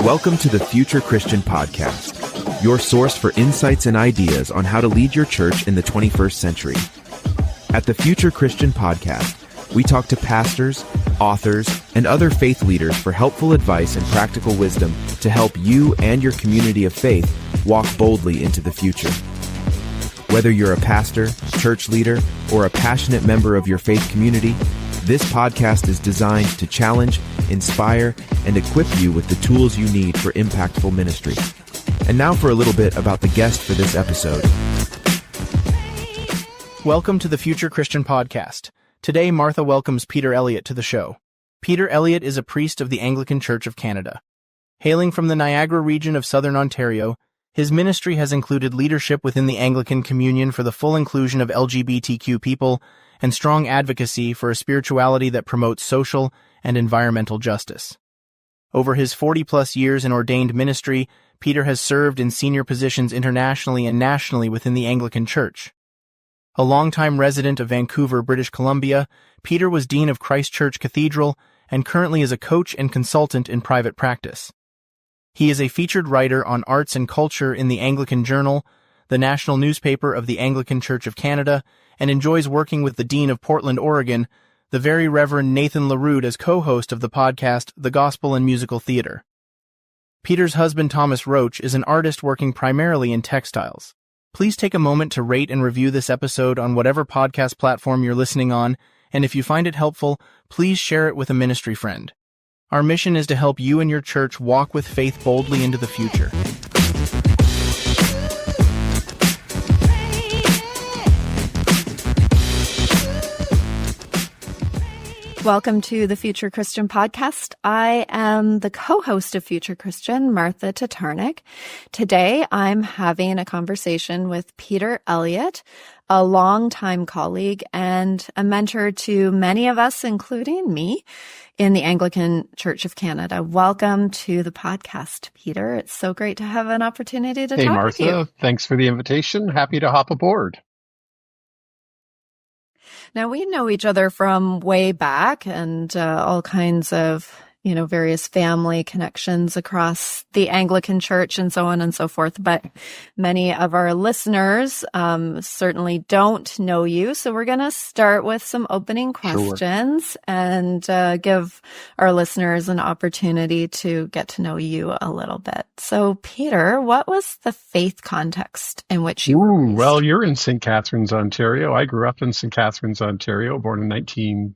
Welcome to the Future Christian Podcast, your source for insights and ideas on how to lead your church in the 21st century. At the Future Christian Podcast, we talk to pastors, authors, and other faith leaders for helpful advice and practical wisdom to help you and your community of faith walk boldly into the future. Whether you're a pastor, church leader, or a passionate member of your faith community, this podcast is designed to challenge, inspire, and equip you with the tools you need for impactful ministry. And now for a little bit about the guest for this episode. Welcome to the Future Christian Podcast. Today, Martha welcomes Peter Elliott to the show. Peter Elliott is a priest of the Anglican Church of Canada. Hailing from the Niagara Region of southern Ontario, his ministry has included leadership within the Anglican Communion for the full inclusion of LGBTQ people and strong advocacy for a spirituality that promotes social and environmental justice. Over his 40-plus years in ordained ministry, Peter has served in senior positions internationally and nationally within the Anglican Church. A longtime resident of Vancouver, British Columbia, Peter was Dean of Christ Church Cathedral and currently is a coach and consultant in private practice. He is a featured writer on arts and culture in the Anglican Journal, the national newspaper of the Anglican Church of Canada, and enjoys working with the Dean of Portland, Oregon, the Very Reverend LeRud, as co-host of the podcast The Gospel and Musical Theater. Peter's husband, Thomas Roach, is an artist working primarily in textiles. Please take a moment to rate and review this episode on whatever podcast platform you're listening on, and if you find it helpful, please share it with a ministry friend. Our mission is to help you and your church walk with faith boldly into the future. Welcome to the Future Christian Podcast. I am the co-host of Future Christian, Martha Tatarnic. Today, I'm having a conversation with Peter Elliott, a longtime colleague and a mentor to many of us, including me, in the Anglican Church of Canada. Welcome to the podcast, Peter. It's so great to have an opportunity to talk Martha, with you. Hey, Martha. Thanks for the invitation. Happy to hop aboard. Now, we know each other from way back and all kinds of, various family connections across the Anglican Church and so on and so forth. But many of our listeners certainly don't know you. So we're going to start with some opening questions and give our listeners an opportunity to get to know you a little bit. So, Peter, what was the faith context in which you were raised? Well, you're in St. Catharines, Ontario. I grew up in St. Catharines, Ontario, born in 1954.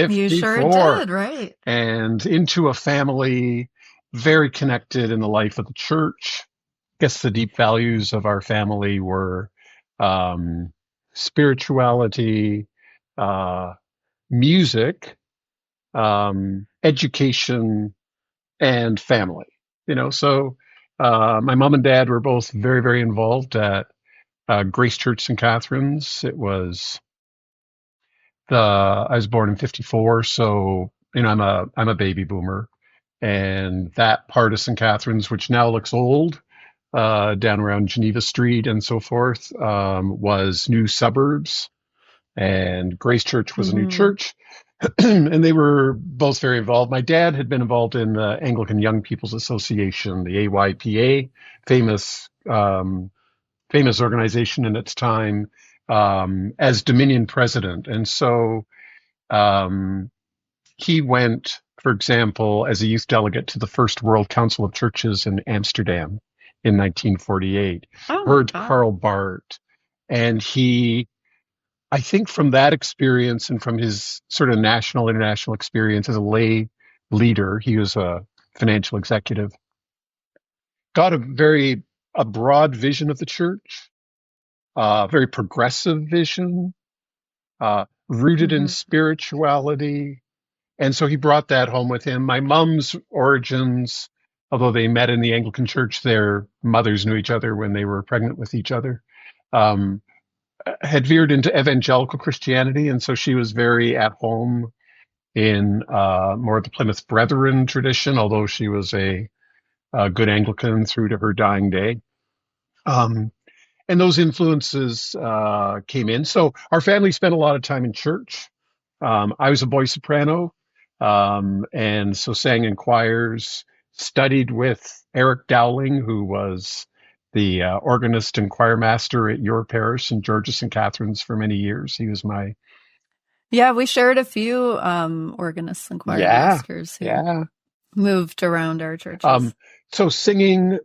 You sure did, right. And into a family very connected in the life of the church. I guess the deep values of our family were spirituality, music, education, and family. So my mom and dad were both very, very involved at Grace Church St. Catharines. I was born in 54, so I'm a baby boomer, and that part of St. Catharines, which now looks old, down around Geneva Street and so forth, was new suburbs, and Grace Church was a new church, and they were both very involved. My dad had been involved in the Anglican Young People's Association, the AYPA, famous organization in its time, as Dominion president. And so he went, for example, as a youth delegate to the First World Council of Churches in Amsterdam in 1948, heard Karl Barth. And I think from that experience and from his sort of national, international experience as a lay leader, he was a financial executive, got a broad vision of the church, very progressive vision, rooted in spirituality. And so he brought that home with him. My mom's origins, although they met in the Anglican Church, their mothers knew each other when they were pregnant with each other, had veered into evangelical Christianity. And so she was very at home in more of the Plymouth Brethren tradition, although she was a good Anglican through to her dying day. And those influences came in. So our family spent a lot of time in church. I was a boy soprano, and so sang in choirs, studied with Eric Dowling, who was the organist and choir master at your parish, St. George's St. Catherine's, for many years. He was my... Yeah, we shared a few organists and choir masters who moved around our churches. So singing,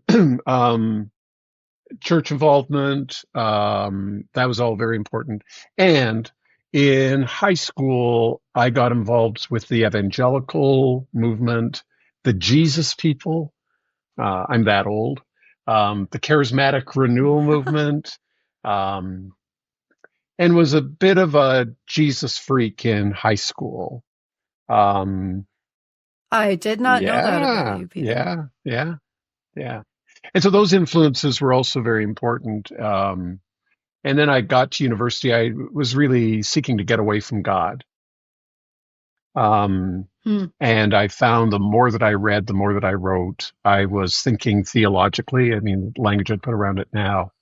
church involvement, that was all very important. And in high school, I got involved with the evangelical movement, the Jesus people. I'm that old. The charismatic renewal movement, and was a bit of a Jesus freak in high school. I did not know that about you, Peter. Yeah. And so those influences were also very important. And then I got to university. I was really seeking to get away from God. And I found the more that I read, the more that I wrote, I was thinking theologically. I mean, language I'd put around it now.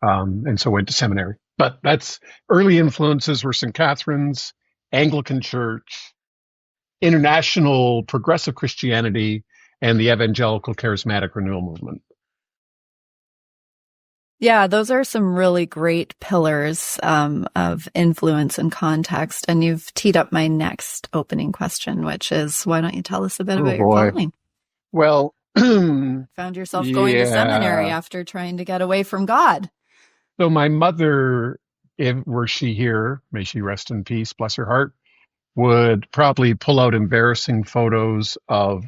And so went to seminary. But that's early influences were St. Catherine's, Anglican Church, international progressive Christianity, and the evangelical charismatic renewal movement. Yeah, those are some really great pillars of influence and context. And you've teed up my next opening question, which is, why don't you tell us a bit about your calling? Well, found yourself going to seminary after trying to get away from God. So my mother, were she here, may she rest in peace, bless her heart, would probably pull out embarrassing photos of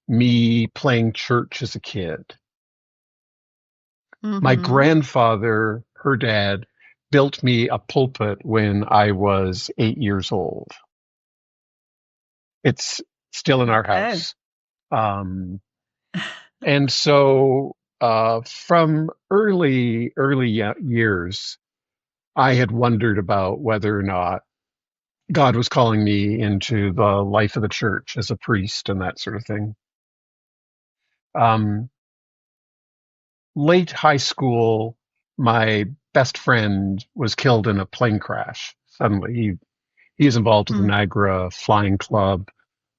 me playing church as a kid. Mm-hmm. My grandfather, her dad, built me a pulpit when I was 8 years old. It's still in our house. And so from early years, I had wondered about whether or not God was calling me into the life of the church as a priest and that sort of thing. Late high school, my best friend was killed in a plane crash. Suddenly, he was involved with the Niagara Flying Club,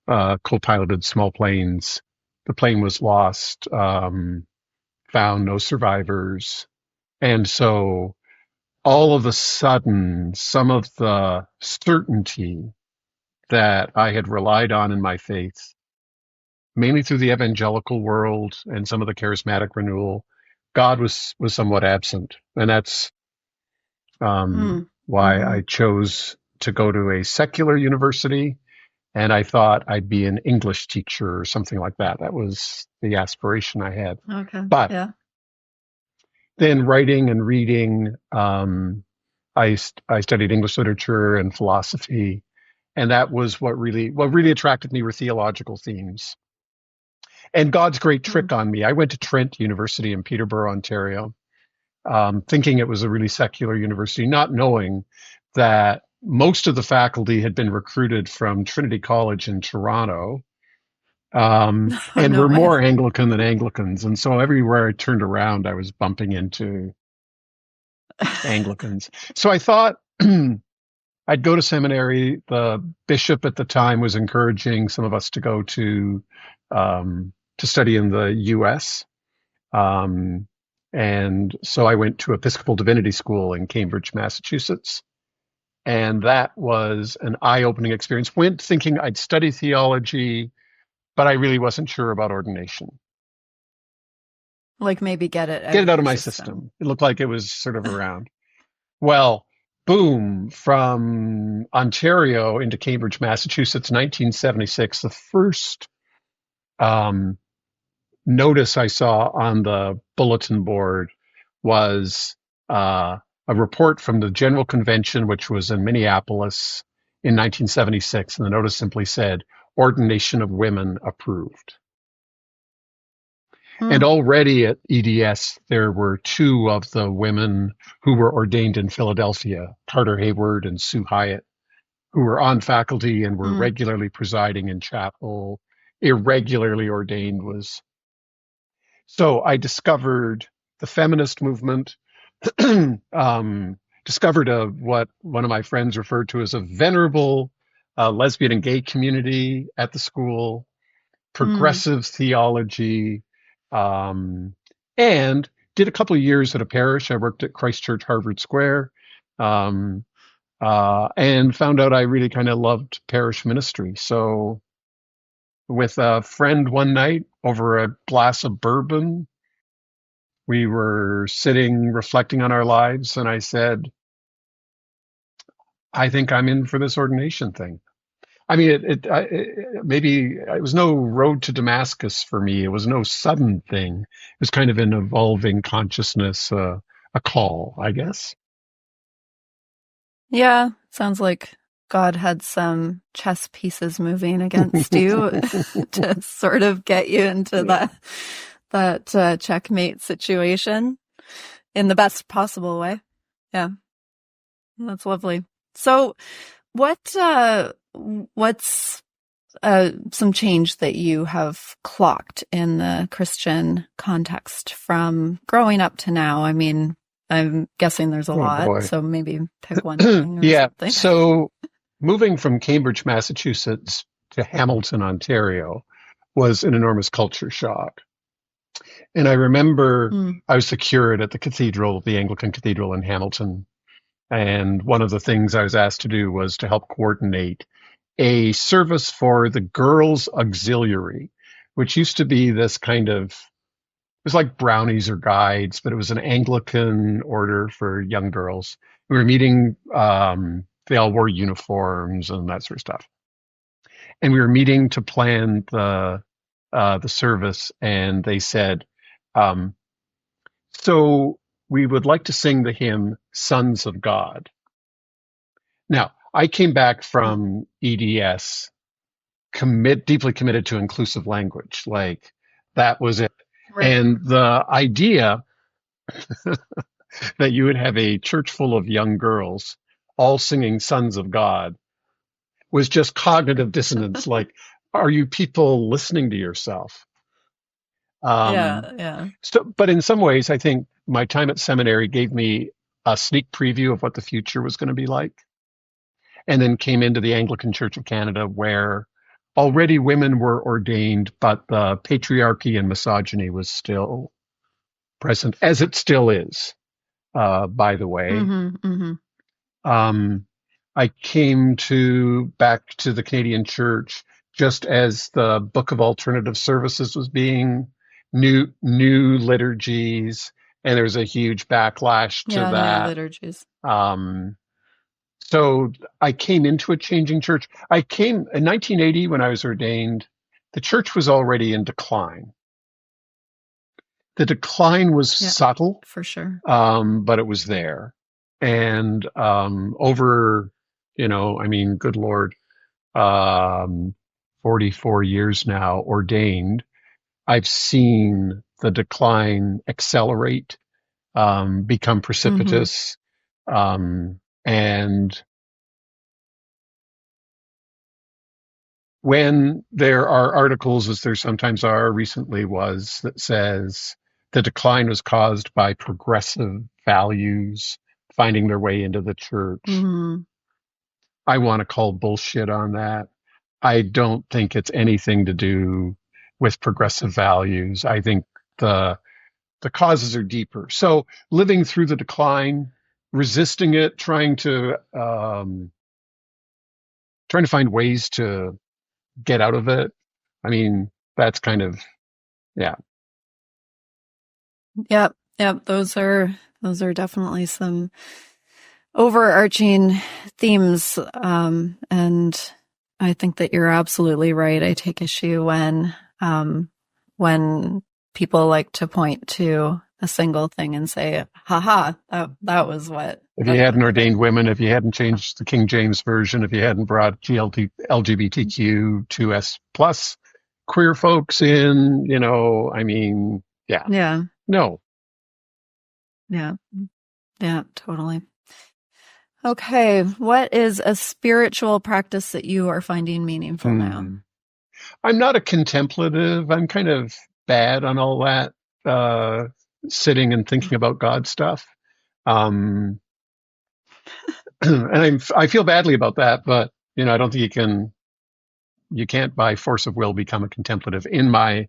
co-piloted small planes. The plane was lost, found no survivors. And so all of a sudden, some of the certainty that I had relied on in my faith, mainly through the evangelical world and some of the charismatic renewal, God was somewhat absent. And that's why I chose to go to a secular university. And I thought I'd be an English teacher or something like that. That was the aspiration I had. Okay. But then writing and reading, I studied English literature and philosophy. And that was what really attracted me were theological themes. And God's great trick on me. I went to Trent University in Peterborough, Ontario, thinking it was a really secular university, not knowing that most of the faculty had been recruited from Trinity College in Toronto, and were more Anglican than Anglicans. And so everywhere I turned around, I was bumping into Anglicans. So I thought I'd go to seminary. The bishop at the time was encouraging some of us to go to study in the U.S. And so I went to Episcopal Divinity School in Cambridge, Massachusetts. And that was an eye-opening experience. Went thinking I'd study theology, but I really wasn't sure about ordination. Like maybe get it out of my system. It looked like it was sort of around. Well, boom, from Ontario into Cambridge, Massachusetts, 1976, the first notice I saw on the bulletin board was a report from the General Convention, which was in Minneapolis in 1976. And the notice simply said, ordination of women approved. And already at EDS, there were two of the women who were ordained in Philadelphia, Carter Hayward and Sue Hyatt, who were on faculty and were regularly presiding in chapel. Irregularly ordained was. So I discovered the feminist movement, discovered what one of my friends referred to as a venerable lesbian and gay community at the school. progressive theology, and did a couple of years at a parish. I worked at Christ Church, Harvard Square, and found out I really kind of loved parish ministry. So with a friend one night over a glass of bourbon, we were sitting reflecting on our lives, and I said, I think I'm in for this ordination thing. I mean, maybe it was no road to Damascus for me. It was no sudden thing. It was kind of an evolving consciousness, a call, I guess. Yeah, sounds like God had some chess pieces moving against you to sort of get you into that checkmate situation in the best possible way. Yeah, that's lovely. So, what's some change that you have clocked in the Christian context from growing up to now? I mean, I'm guessing there's a lot, boy. So maybe pick one thing or Yeah. something. So moving from Cambridge, Massachusetts to Hamilton, Ontario was an enormous culture shock. And I remember I was the curate at the cathedral, the Anglican Cathedral in Hamilton. And one of the things I was asked to do was to help coordinate a service for the Girls' Auxiliary, which used to be this kind of, it was like brownies or guides, but it was an Anglican order for young girls. We were meeting, they all wore uniforms and that sort of stuff. And we were meeting to plan the service, and they said, so we would like to sing the hymn, Sons of God. Now, I came back from EDS, deeply committed to inclusive language. Like, that was it. Right. And the idea that you would have a church full of young girls all singing Sons of God was just cognitive dissonance. Like, are you people listening to yourself? Yeah. So, but in some ways, I think my time at seminary gave me a sneak preview of what the future was going to be like. And then came into the Anglican Church of Canada, where already women were ordained, but the patriarchy and misogyny was still present, as it still is, by the way. I came back to the Canadian Church just as the Book of Alternative Services was being new liturgies, and there was a huge backlash to that. New liturgies. So I came into a changing church. I came in 1980 when I was ordained. The church was already in decline. The decline was subtle, for sure, but it was there. And over, good Lord, 44 years now ordained, I've seen the decline accelerate, become precipitous. And when there are articles, as there sometimes are, recently was, that says the decline was caused by progressive values finding their way into the church, I want to call bullshit on that. I don't think it's anything to do with progressive values. I think the causes are deeper. So living through the decline, resisting it, trying to find ways to get out of it. I mean, that's kind of, yeah. Yep. Those are definitely some overarching themes. And I think that you're absolutely right. I take issue when people like to point to a single thing and say, haha, that was what. If you hadn't ordained women, if you hadn't changed the King James Version, if you hadn't brought LGBTQ 2S+ queer folks in, I mean, yeah. Yeah. No. Yeah. Yeah, totally. Okay. What is a spiritual practice that you are finding meaningful now? I'm not a contemplative. I'm kind of bad on all that, sitting and thinking about God stuff. And I feel badly about that, but, I don't think you can You can't by force of will become a contemplative, in my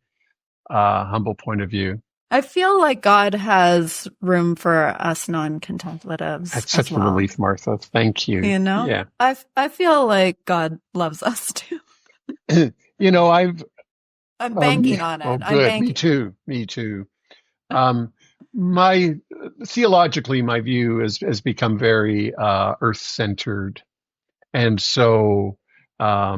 humble point of view. I feel like God has room for us non-contemplatives That's as such a well. relief, Martha. Thank you. You know? Yeah. I feel like God loves us too. I'm banking on it. Oh, I'm good. banking. Me too. My theologically, my view has become very earth-centered, and so, I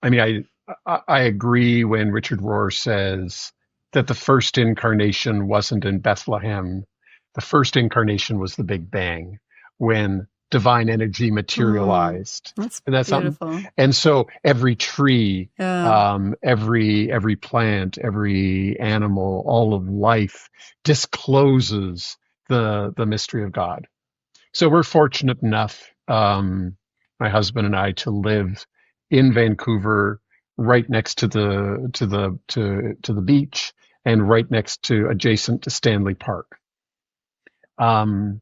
mean, I agree when Richard Rohr says that the first incarnation wasn't in Bethlehem. The first incarnation was the Big Bang, when divine energy materialized. That's And that's beautiful. something. And so every tree, Yeah. every plant, every animal, all of life discloses the mystery of God. So we're fortunate enough, my husband and I, to live in Vancouver, right next to the beach, and right next to adjacent to Stanley Park. Um,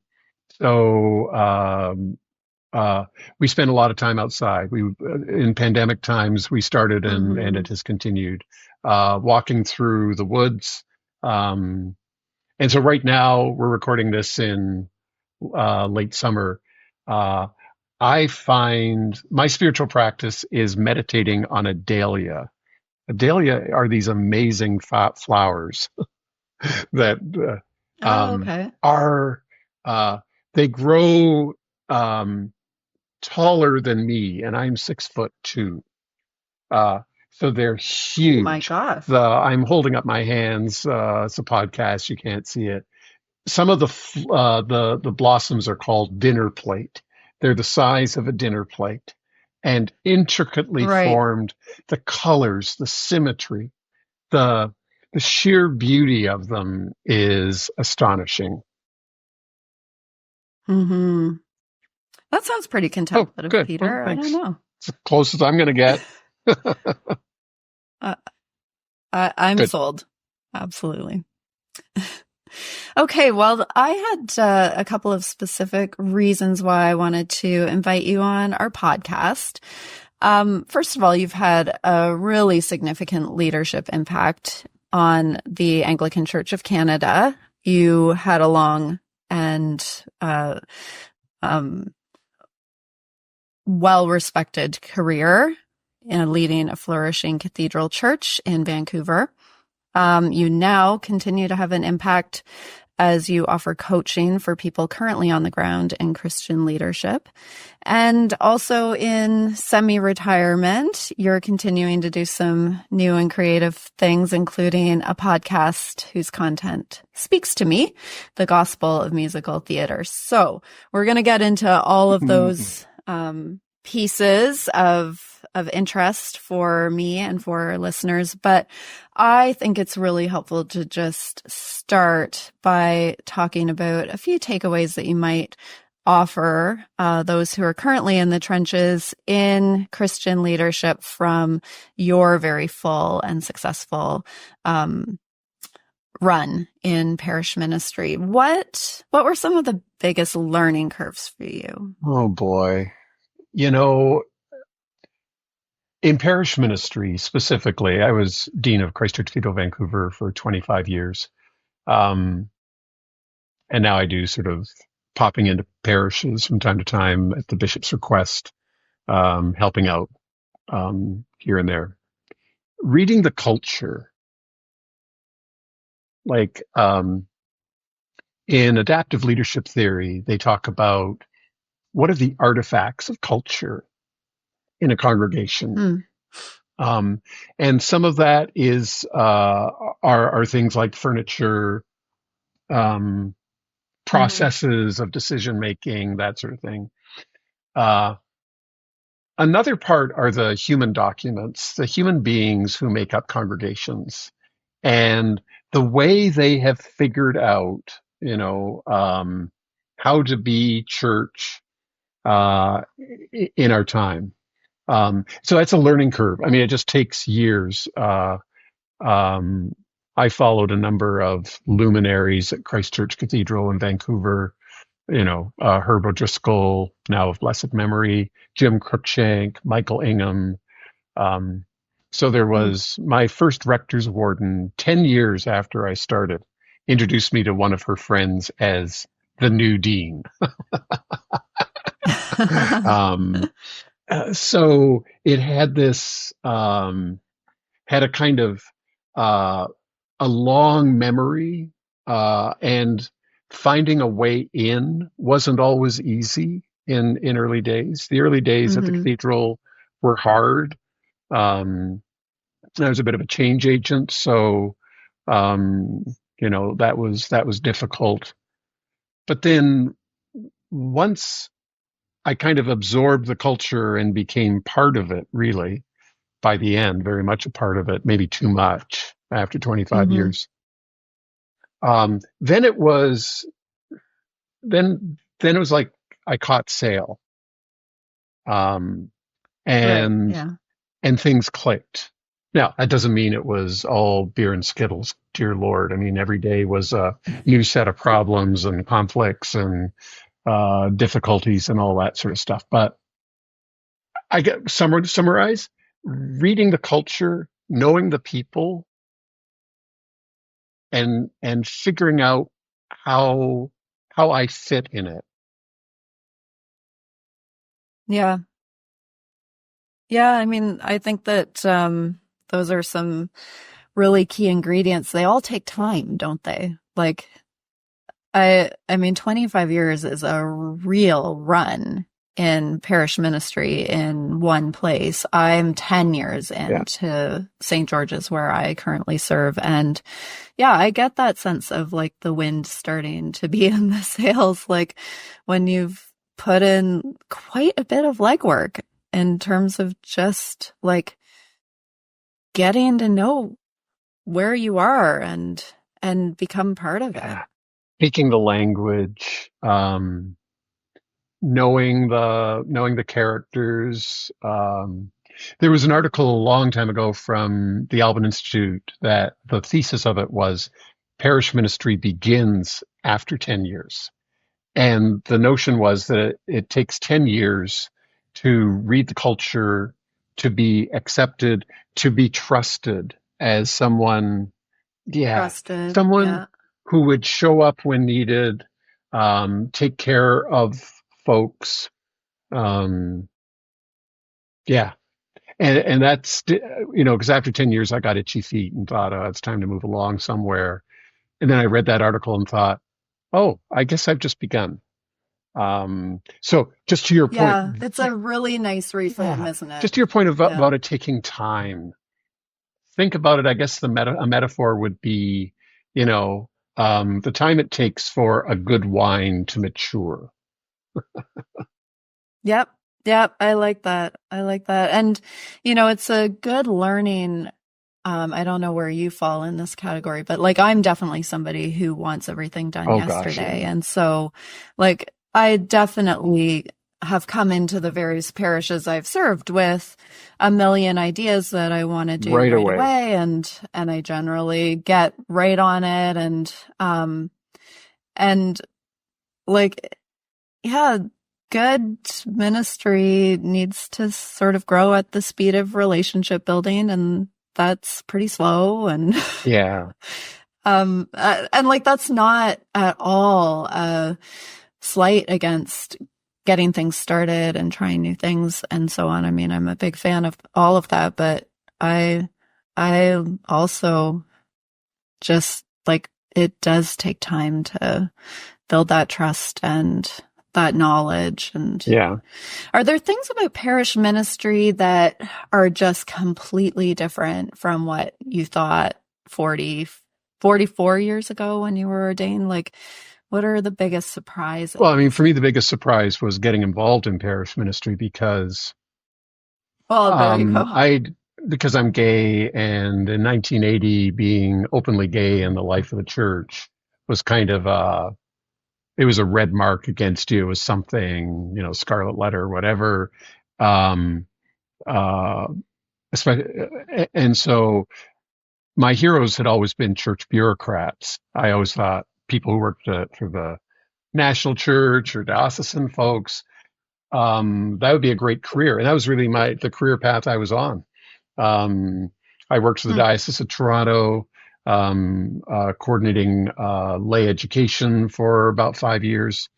so we spend a lot of time outside. We in pandemic times we started, and it has continued, walking through the woods. And so right now we're recording this in late summer. I find my spiritual practice is meditating on a dahlia. A dahlia are these amazing flowers that Okay. are they grow taller than me, and I'm 6'2". So they're huge. Oh my gosh. I'm holding up my hands. It's a podcast; you can't see it. Some of the blossoms are called dinner plate. They're the size of a dinner plate, and intricately formed. The colors, the symmetry, the sheer beauty of them is astonishing. Mm-hmm. That sounds pretty contemplative, good. Peter. Well, I don't know. It's the closest I'm going to get. I'm Good. sold. Absolutely. Okay, well, I had a couple of specific reasons why I wanted to invite you on our podcast. First of all, you've had a really significant leadership impact on the Anglican Church of Canada. You had a long and well-respected career in leading a flourishing cathedral church in Vancouver. You now continue to have an impact as you offer coaching for people currently on the ground in Christian leadership. And also in semi-retirement, you're continuing to do some new and creative things, including a podcast whose content speaks to me, the Gospel of Musical Theater. So we're going to get into all of those pieces of interest for me and for our listeners. But I think it's really helpful to just start by talking about a few takeaways that you might offer those who are currently in the trenches in Christian leadership from your very full and successful run in parish ministry. What were some of the biggest learning curves for you? Oh boy. In parish ministry specifically, I was dean of Christ Church Cathedral, Vancouver for 25 years. And now I do sort of popping into parishes from time to time at the bishop's request, helping out here and there. Reading the culture, like in adaptive leadership theory, they talk about what are the artifacts of culture in a congregation. And some of that is are things like furniture, processes of decision making, that sort of thing. Another part are the human documents, the human beings who make up congregations, and the way they have figured out, how to be church in our time. So that's a learning curve. I mean, it just takes years. I followed a number of luminaries at Christ Church Cathedral in Vancouver, Herb O'Driscoll, now of blessed memory, Jim Cruikshank, Michael Ingham, So there was my first rector's warden, 10 years after I started, introduced me to one of her friends as the new dean. So it had this, had a kind of a long memory, and finding a way in wasn't always easy in early days. The early days at the cathedral were hard. I was a bit of a change agent, so that was difficult. But then once I kind of absorbed the culture and became part of it, really, by the end, very much a part of it, maybe too much after 25 years. Then it was like I caught sail. And things clicked. Now, that doesn't mean it was all beer and Skittles, dear Lord. I mean, every day was a new set of problems and conflicts and difficulties and all that sort of stuff. But I get to summarize, reading the culture, knowing the people, and figuring out how I fit in it. Yeah. Yeah, I mean, I think that those are some really key ingredients. They all take time, don't they? Like, I mean, 25 years is a real run in parish ministry in one place. I'm 10 years into St. George's, where I currently serve. And yeah, I get that sense of like the wind starting to be in the sails, like when you've put in quite a bit of legwork in terms of just like getting to know where you are and become part of it. Speaking the language, knowing the characters. There was an article a long time ago from the Alban Institute that the thesis of it was parish ministry begins after 10 years. And the notion was that it takes 10 years to read the culture, to be accepted, to be trusted as someone, who would show up when needed, take care of folks. And that's, because after 10 years, I got itchy feet and thought, it's time to move along somewhere. And then I read that article and thought, oh, I guess I've just begun. So just to your point. Yeah, it's a really nice reframe, isn't it? Just to your point about it taking time. Think about it. I guess a metaphor would be, the time it takes for a good wine to mature. Yep. I like that. And, it's a good learning. I don't know where you fall in this category, but like, I'm definitely somebody who wants everything done yesterday. Gosh. And so like, I definitely have come into the various parishes I've served with a million ideas that I want to do right away. And I generally get right on it. And like, yeah, good ministry needs to sort of grow at the speed of relationship building, and that's pretty slow. And and like, that's not at all a slight against getting things started and trying new things and so on. I mean, I'm a big fan of all of that, but I also just like, it does take time to build that trust and that knowledge. And are there things about parish ministry that are just completely different from what you thought 44 years ago when you were ordained? Like, what are the biggest surprises? Well, I mean, for me, the biggest surprise was getting involved in parish ministry because, because I'm gay, and in 1980, being openly gay in the life of the church was kind of it was a red mark against you. It was something, scarlet letter, whatever. And so my heroes had always been church bureaucrats. I always thought people who worked for the national church or diocesan folks, that would be a great career. And that was really the career path I was on. I worked for the Diocese of Toronto, coordinating lay education for about 5 years.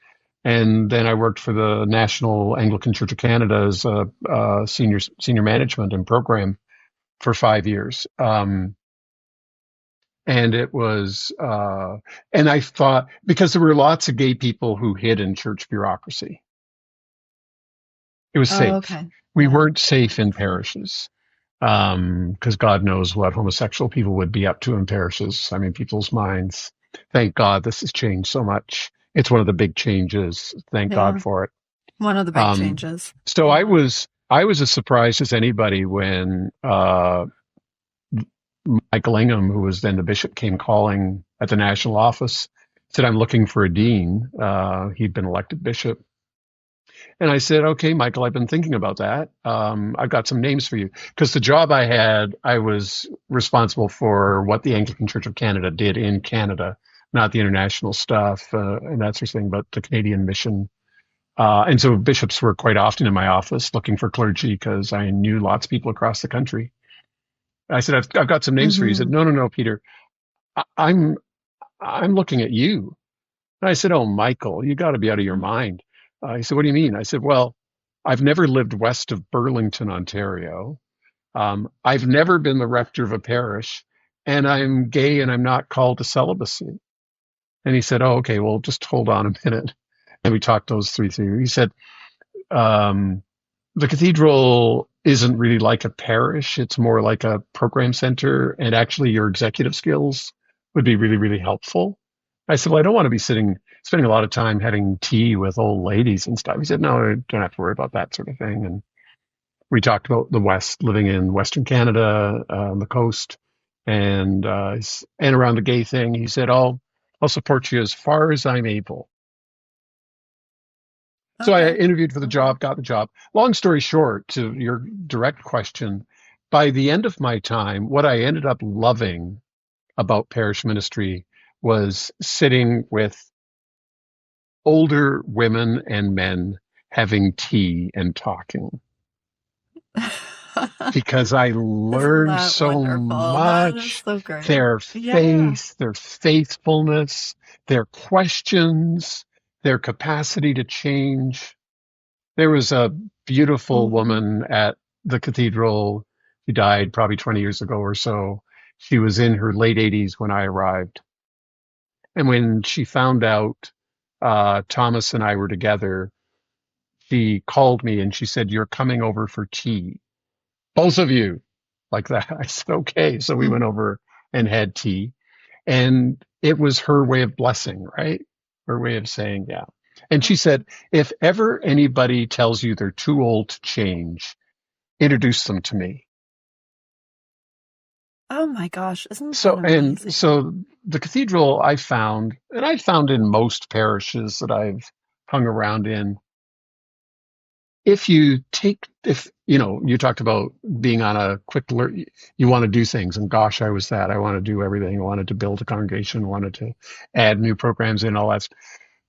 And then I worked for the National Anglican Church of Canada as a senior management and program for 5 years. And it was, and I thought, because there were lots of gay people who hid in church bureaucracy, it was safe. Okay. We weren't safe in parishes, because God knows what homosexual people would be up to in parishes. I mean, people's minds. Thank God this has changed so much. It's one of the big changes. Thank God for it. One of the big changes. So I was as surprised as anybody when Michael Ingham, who was then the bishop, came calling at the national office, said, "I'm looking for a dean." He'd been elected bishop. And I said, "Okay, Michael, I've been thinking about that. I've got some names for you." Because the job I had, I was responsible for what the Anglican Church of Canada did in Canada, not the international stuff and that sort of thing, but the Canadian mission. And so bishops were quite often in my office looking for clergy because I knew lots of people across the country. I said, I've got some names for you. He said, no, Peter, I'm looking at you. And I said, "Oh, Michael, you got to be out of your mind." He said, "What do you mean?" I said, "Well, I've never lived west of Burlington, Ontario. I've never been the rector of a parish, and I'm gay and I'm not called to celibacy." And he said, "Oh, okay, well, just hold on a minute." And we talked those three through. He said, "The cathedral isn't really like a parish. It's more like a program center. And actually your executive skills would be really, really helpful." I said, "Well, I don't want to be spending a lot of time having tea with old ladies and stuff." He said, "No, I don't have to worry about that sort of thing." And we talked about the West, living in Western Canada, on the coast, and around the gay thing. He said, I'll support you as far as I'm able." So I interviewed for the job, got the job. Long story short, to your direct question, by the end of my time, what I ended up loving about parish ministry was sitting with older women and men having tea and talking. Because I learned so much. So great. Their faith, their faithfulness, their questions, their capacity to change. There was a beautiful woman at the cathedral. She died probably 20 years ago or so. She was in her late 80s when I arrived. And when she found out Thomas and I were together, she called me and she said, "You're coming over for tea. Both of you." Like that. I said, "Okay." So we went over and had tea. And it was her way of blessing, right? Her way of saying, yeah. And she said, "If ever anybody tells you they're too old to change, introduce them to me." Oh my gosh, isn't that amazing? And so the cathedral I found, and I found in most parishes that I've hung around in, if you talked about being on a quick alert, you want to do things, and gosh, I was that. I want to do everything. I wanted to build a congregation, wanted to add new programs in, all that.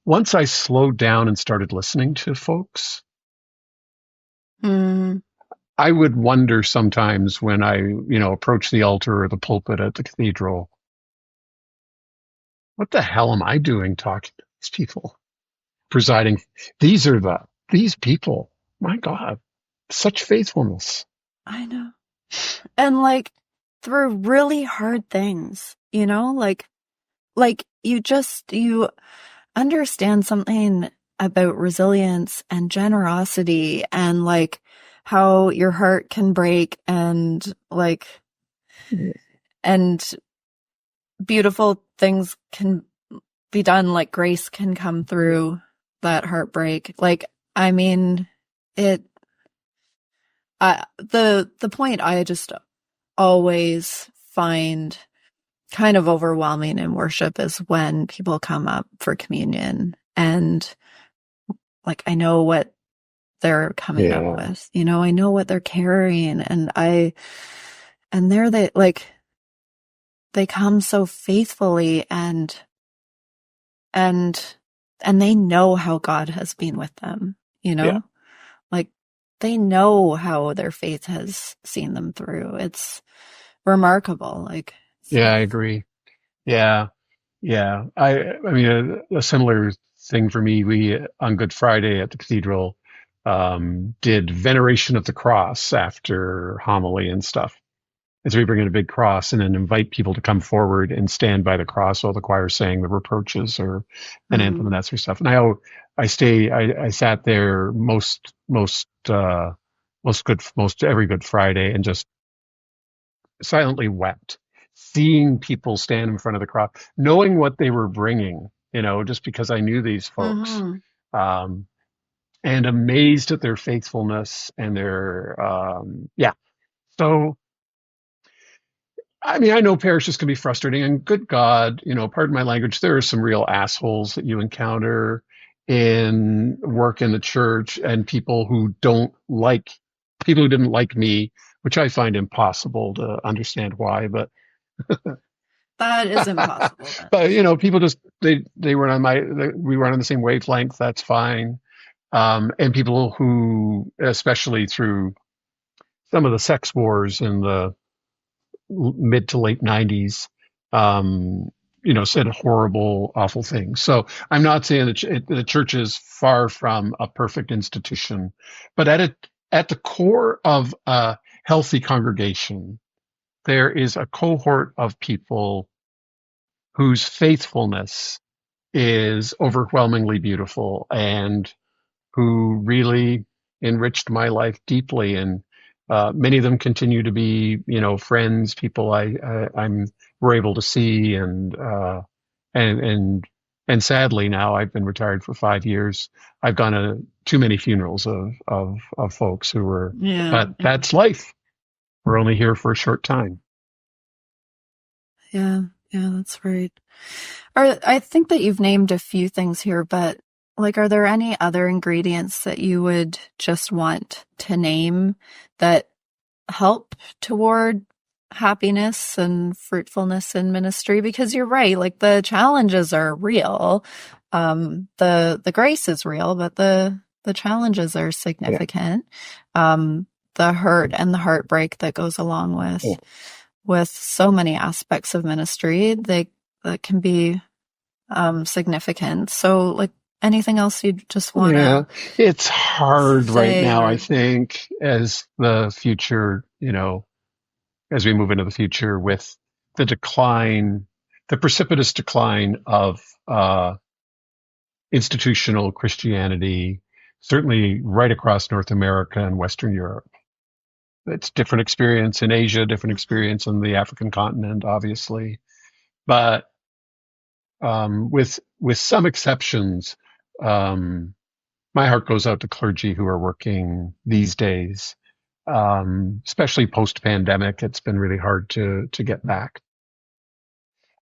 Once I slowed down and started listening to folks, I would wonder sometimes when I, approach the altar or the pulpit at the cathedral, what the hell am I doing talking to these people? Presiding. These people. My God, such faithfulness. I know. And through really hard things, like you understand something about resilience and generosity and how your heart can break and and beautiful things can be done, like grace can come through that heartbreak. The point I just always find kind of overwhelming in worship is when people come up for communion and I know what they're coming up with, I know what they're carrying, and they come so faithfully and they know how God has been with them, they know how their faith has seen them through. It's remarkable. Like, Yeah, I agree. Yeah. Yeah. I mean, a similar thing for me, we, on Good Friday at the cathedral, did veneration of the cross after homily and stuff. And so we bring in a big cross and then invite people to come forward and stand by the cross while the choir sang the reproaches or an anthem and that sort of stuff. And I sat there most every Good Friday and just silently wept, seeing people stand in front of the cross, knowing what they were bringing, just because I knew these folks, um, and amazed at their faithfulness and their, yeah. So, I mean, I know parishes can be frustrating, and good God, pardon my language, there are some real assholes that you encounter in work in the church, and people who didn't like me, which I find impossible to understand why, but that is impossible. but people just we weren't on the same wavelength. That's fine. And people who, especially through some of the sex wars in the mid to late 90s, said horrible, awful things. So I'm not saying that the church is far from a perfect institution, but at the core of a healthy congregation, there is a cohort of people whose faithfulness is overwhelmingly beautiful and who really enriched my life deeply. And many of them continue to be, friends, people I'm we're able to see, and sadly now I've been retired for 5 years. I've gone to too many funerals of folks who were, but that's life. We're only here for a short time. Yeah, that's right. I think that you've named a few things here, but are there any other ingredients that you would just want to name that help toward happiness and fruitfulness in ministry? Because you're right, the challenges are real. The grace is real, but the challenges are significant. Yeah. The hurt and the heartbreak that goes along with so many aspects of ministry, that can be significant. So anything else you just want to? Yeah, it's hard right now, I think, as the future, as we move into the future with the precipitous decline of institutional Christianity, certainly right across North America and Western Europe. It's different experience in Asia, different experience on the African continent, obviously. But with some exceptions, my heart goes out to clergy who are working these days, especially post-pandemic. It's been really hard to get back.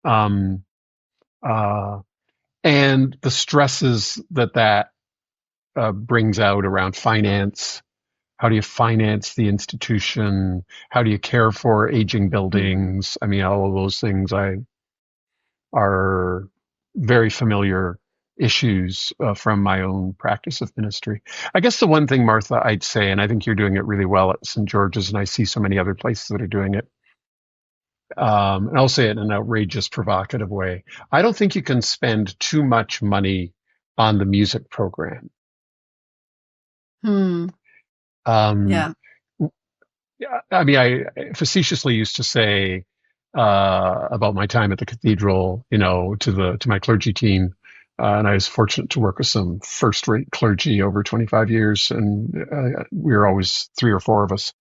And the stresses that brings out around finance. How do you finance the institution? How do you care for aging buildings? I mean, all of those things are very familiar issues from my own practice of ministry. I guess the one thing, Martha, I'd say, and I think you're doing it really well at St. George's, and I see so many other places that are doing it, and I'll say it in an outrageous, provocative way. I don't think you can spend too much money on the music program. Yeah. I mean, I facetiously used to say about my time at the cathedral, to my clergy team, and I was fortunate to work with some first-rate clergy over 25 years, and we were always 3 or 4 of us.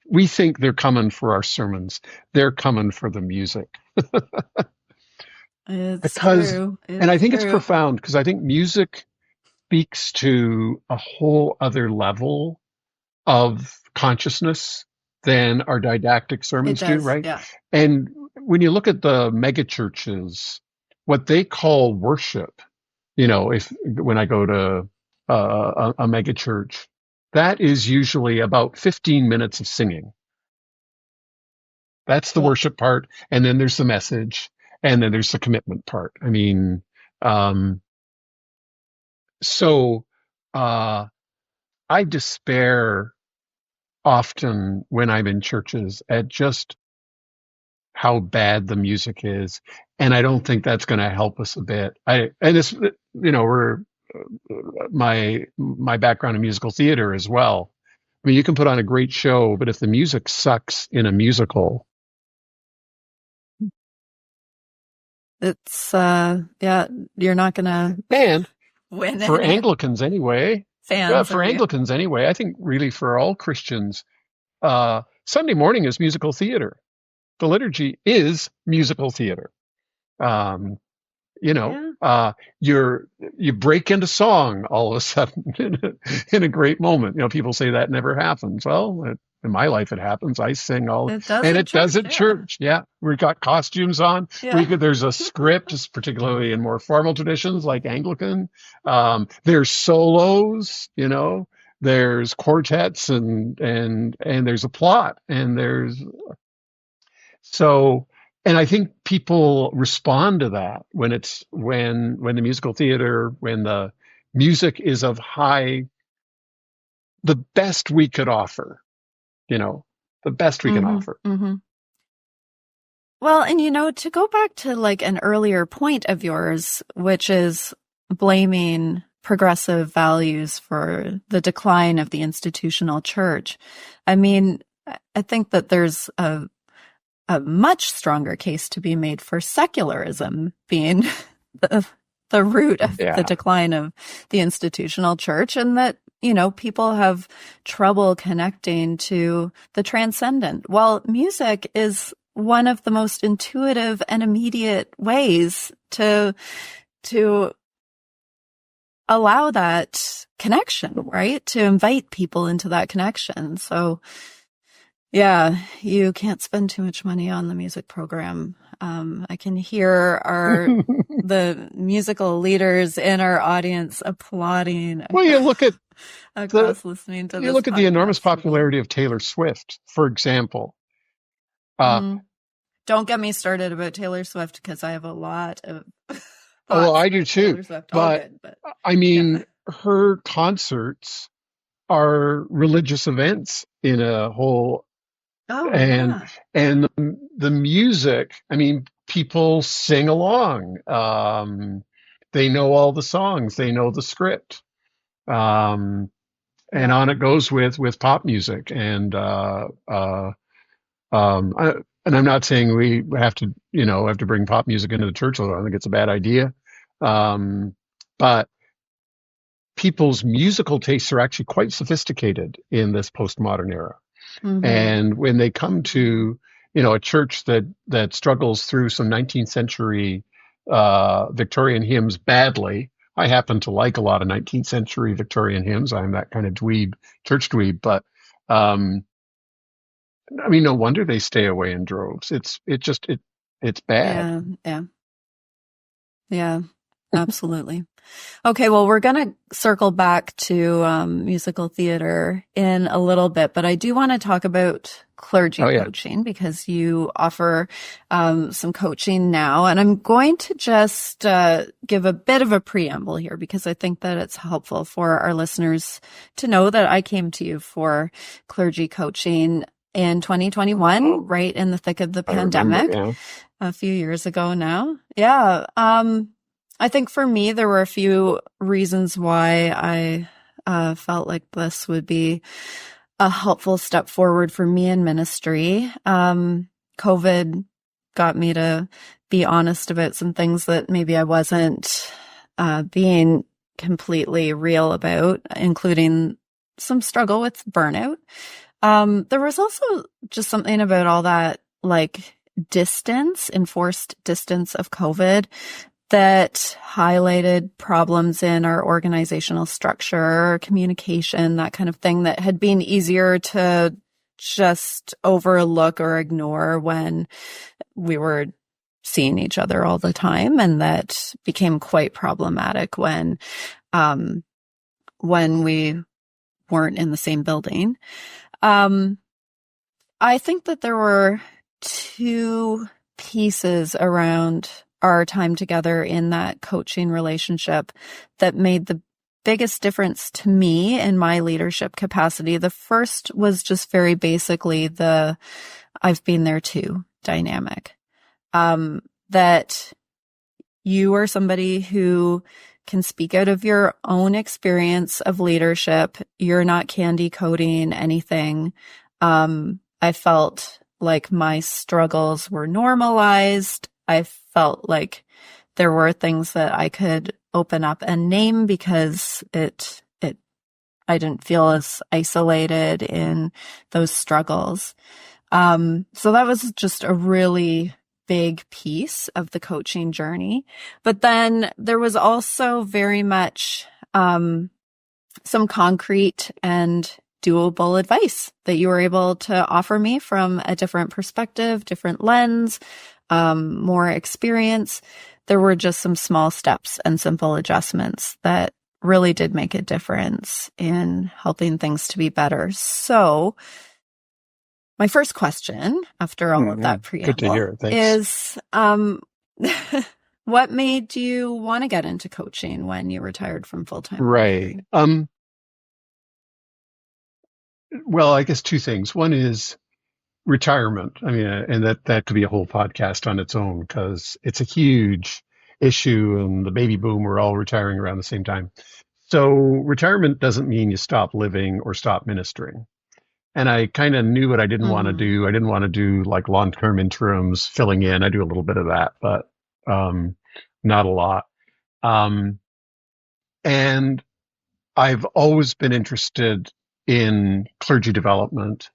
We think they're coming for our sermons; they're coming for the music. It's true. And I think it's profound because I think music speaks to a whole other level of consciousness than our didactic sermons do, right? Yeah. And when you look at the mega churches, what they call worship, when I go to a mega church, that is usually about 15 minutes of singing. That's the worship part, and then there's the message, and then there's the commitment part. I mean, so I despair often when I'm in churches at just how bad the music is, and I don't think that's going to help us a bit. We're my background in musical theater as well. I mean, you can put on a great show, but if the music sucks in a musical, it's you're not gonna and win for any Anglicans anyway, fans. for Anglicans anyway, I think really for all Christians, Sunday morning is musical theater. The liturgy is musical theater. You break into song all of a sudden in a great moment. People say that never happens. Well, in my life, it happens. I sing It does and at it does church, at church. Yeah. We've got costumes on. Yeah. There's a script, particularly in more formal traditions like Anglican. There's solos, there's quartets and there's a plot and and I think people respond to that when the musical theater, when the music is of the best we could offer, the best we can offer. Mm-hmm. Well, and to go back to like an earlier point of yours, which is blaming progressive values for the decline of the institutional church. I mean, I think that there's a much stronger case to be made for secularism being the root of the decline of the institutional church, and that, people have trouble connecting to the transcendent. Well, music is one of the most intuitive and immediate ways to allow that connection, right? To invite people into that connection. So yeah, you can't spend too much money on the music program. I can hear the musical leaders in our audience applauding. Well, you look at listening to you look at the enormous popularity of Taylor Swift, for example. Don't get me started about Taylor Swift, because I have a lot of. I do too. But I mean, her concerts are religious events in a whole. And the music, I mean, people sing along. They know all the songs. They know the script. And on it goes with pop music. And I'm not saying we have to bring pop music into the church. I think it's a bad idea. But people's musical tastes are actually quite sophisticated in this postmodern era. Mm-hmm. And when they come to, a church that struggles through some 19th century Victorian hymns badly, I happen to like a lot of 19th century Victorian hymns. I'm that kind of church dweeb, but no wonder they stay away in droves. It's bad. Yeah, absolutely. Okay, well, we're going to circle back to musical theater in a little bit, but I do want to talk about clergy coaching, because you offer some coaching now. And I'm going to just give a bit of a preamble here, because I think that it's helpful for our listeners to know that I came to you for clergy coaching in 2021, right in the thick of the pandemic, a few years ago now. Yeah. I think for me, there were a few reasons why I felt like this would be a helpful step forward for me in ministry. COVID got me to be honest about some things that maybe I wasn't being completely real about, including some struggle with burnout. There was also just something about all that, like enforced distance of COVID, that highlighted problems in our organizational structure, communication, that kind of thing, that had been easier to just overlook or ignore when we were seeing each other all the time, and that became quite problematic when we weren't in the same building. I think that there were two pieces around our time together in that coaching relationship that made the biggest difference to me in my leadership capacity. The first was just very basically the I've been there too dynamic. That you are somebody who can speak out of your own experience of leadership. You're not candy coating anything. I felt like my struggles were normalized. I felt like there were things that I could open up and name because I didn't feel as isolated in those struggles. So that was just a really big piece of the coaching journey. But then there was also very much some concrete and doable advice that you were able to offer me from a different perspective, different lens, more experience. There were just some small steps and simple adjustments that really did make a difference in helping things to be better. So my first question after all of that preamble good to hear. Thanks. is, what made you want to get into coaching when you retired from full-time? Right. Well, I guess two things. One is retirement. I mean, and that could be a whole podcast on its own because it's a huge issue and the baby boom, we're all retiring around the same time. So retirement doesn't mean you stop living or stop ministering. And I kind of knew what I didn't want to do. I didn't want to do like long-term interims, filling in. I do a little bit of that, but not a lot. And I've always been interested in clergy development,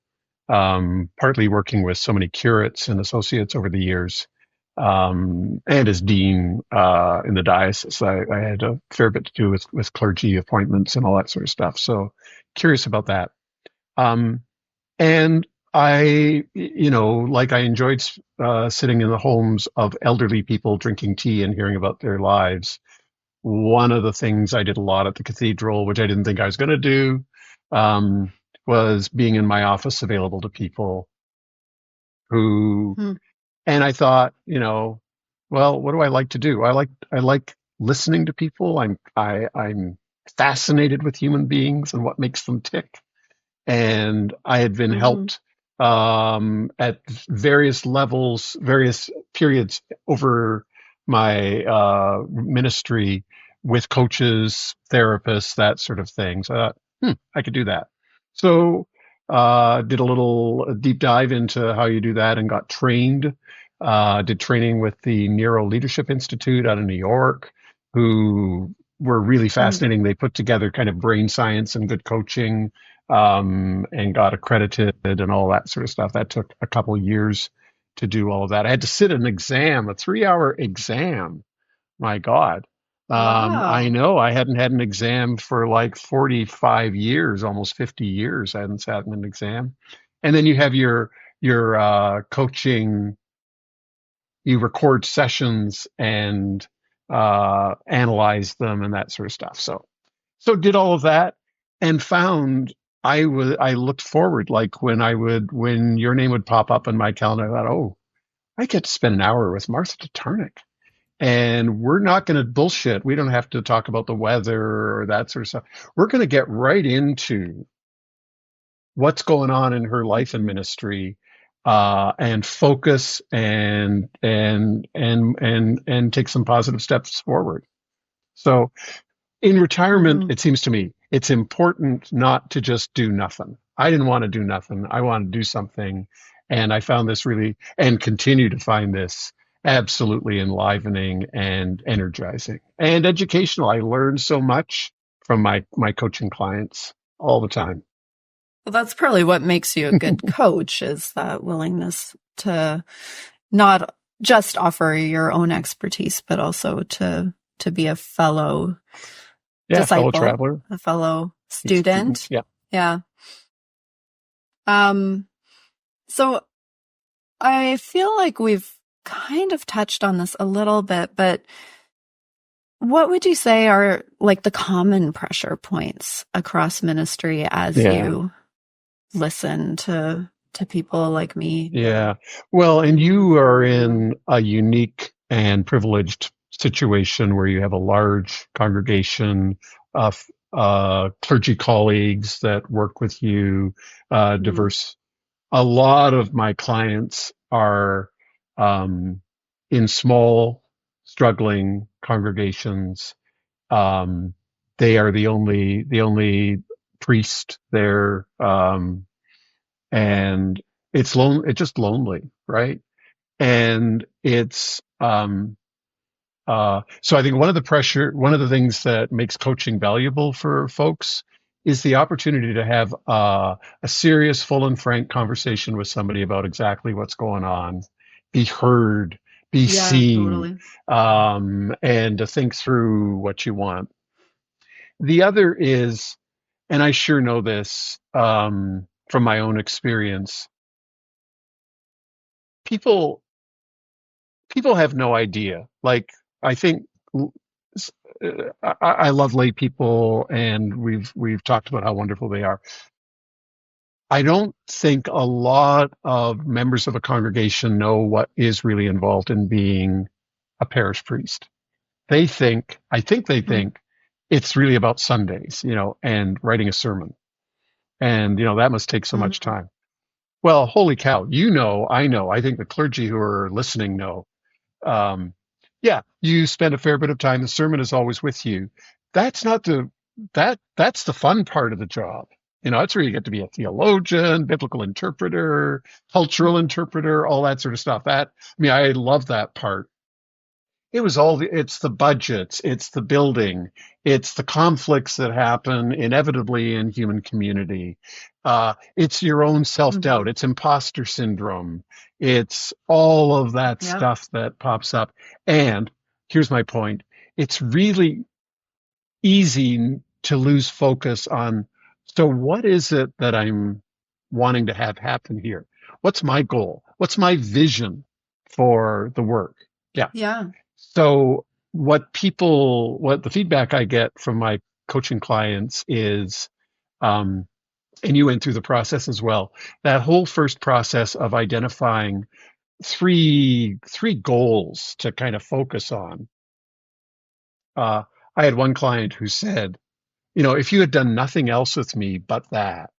partly working with so many curates and associates over the years, and as dean in the diocese. I had a fair bit to do with clergy appointments and all that sort of stuff. So curious about that. And I, I enjoyed sitting in the homes of elderly people drinking tea and hearing about their lives. One of the things I did a lot at the cathedral, which I didn't think I was going to do, was being in my office available to people who, and I thought, well, what do I like to do? I like listening to people. I'm fascinated with human beings and what makes them tick. And I had been helped at various levels, various periods over my ministry with coaches, therapists, that sort of thing. So I thought, I could do that. So did a little deep dive into how you do that and got trained. Did training with the Neuro Leadership Institute out of New York, who were really fascinating. They put together kind of brain science and good coaching, and got accredited and all that sort of stuff. That took a couple of years to do all of that. I had to sit an exam, a 3-hour exam. My God. Wow. I know I hadn't had an exam for like 45 years, almost 50 years. I hadn't sat in an exam. And then you have your coaching, you record sessions and analyze them and that sort of stuff. So did all of that and found I looked forward, like when your name would pop up in my calendar, I thought, oh, I get to spend an hour with Martha Tatarnic. And we're not going to bullshit. We don't have to talk about the weather or that sort of stuff. We're going to get right into what's going on in her life and ministry, and focus and take some positive steps forward. So in retirement, it seems to me, it's important not to just do nothing. I didn't want to do nothing. I want to do something. And I found this really, and continue to find this absolutely enlivening and energizing and educational. I learned so much from my coaching clients all the time. Well, that's probably what makes you a good coach, is that willingness to not just offer your own expertise, but also to be a fellow disciple, fellow traveler, a fellow student. Yeah. So I feel like we've kind of touched on this a little bit, but what would you say are like the common pressure points across ministry as you listen to people like me? Yeah. Well, and you are in a unique and privileged situation where you have a large congregation of clergy colleagues that work with you, diverse. A lot of my clients are in small, struggling congregations. Um, they are the only priest there, and it's just lonely, right? And it's so I think one of the things that makes coaching valuable for folks is the opportunity to have a serious, full and frank conversation with somebody about exactly what's going on, be heard, be seen, and to think through what you want. The other is, and I sure know this from my own experience, people people have no idea. Like, I think I love lay people, and we've talked about how wonderful they are. I don't think a lot of members of a congregation know what is really involved in being a parish priest. I think they think it's really about Sundays, and writing a sermon. And, that must take so much time. Well, holy cow, I know, I think the clergy who are listening know. Um, yeah, you spend a fair bit of time. The sermon is always with you. That's not that's the fun part of the job. That's where you get to be a theologian, biblical interpreter, cultural interpreter, all that sort of stuff. I love that part. It's the budgets, it's the building, it's the conflicts that happen inevitably in human community. It's your own self-doubt, it's imposter syndrome, it's all of that stuff that pops up. And here's my point. It's really easy to lose focus on, so what is it that I'm wanting to have happen here? What's my goal? What's my vision for the work? Yeah. So what the feedback I get from my coaching clients is, and you went through the process as well, that whole first process of identifying three goals to kind of focus on. I had one client who said, if you had done nothing else with me but that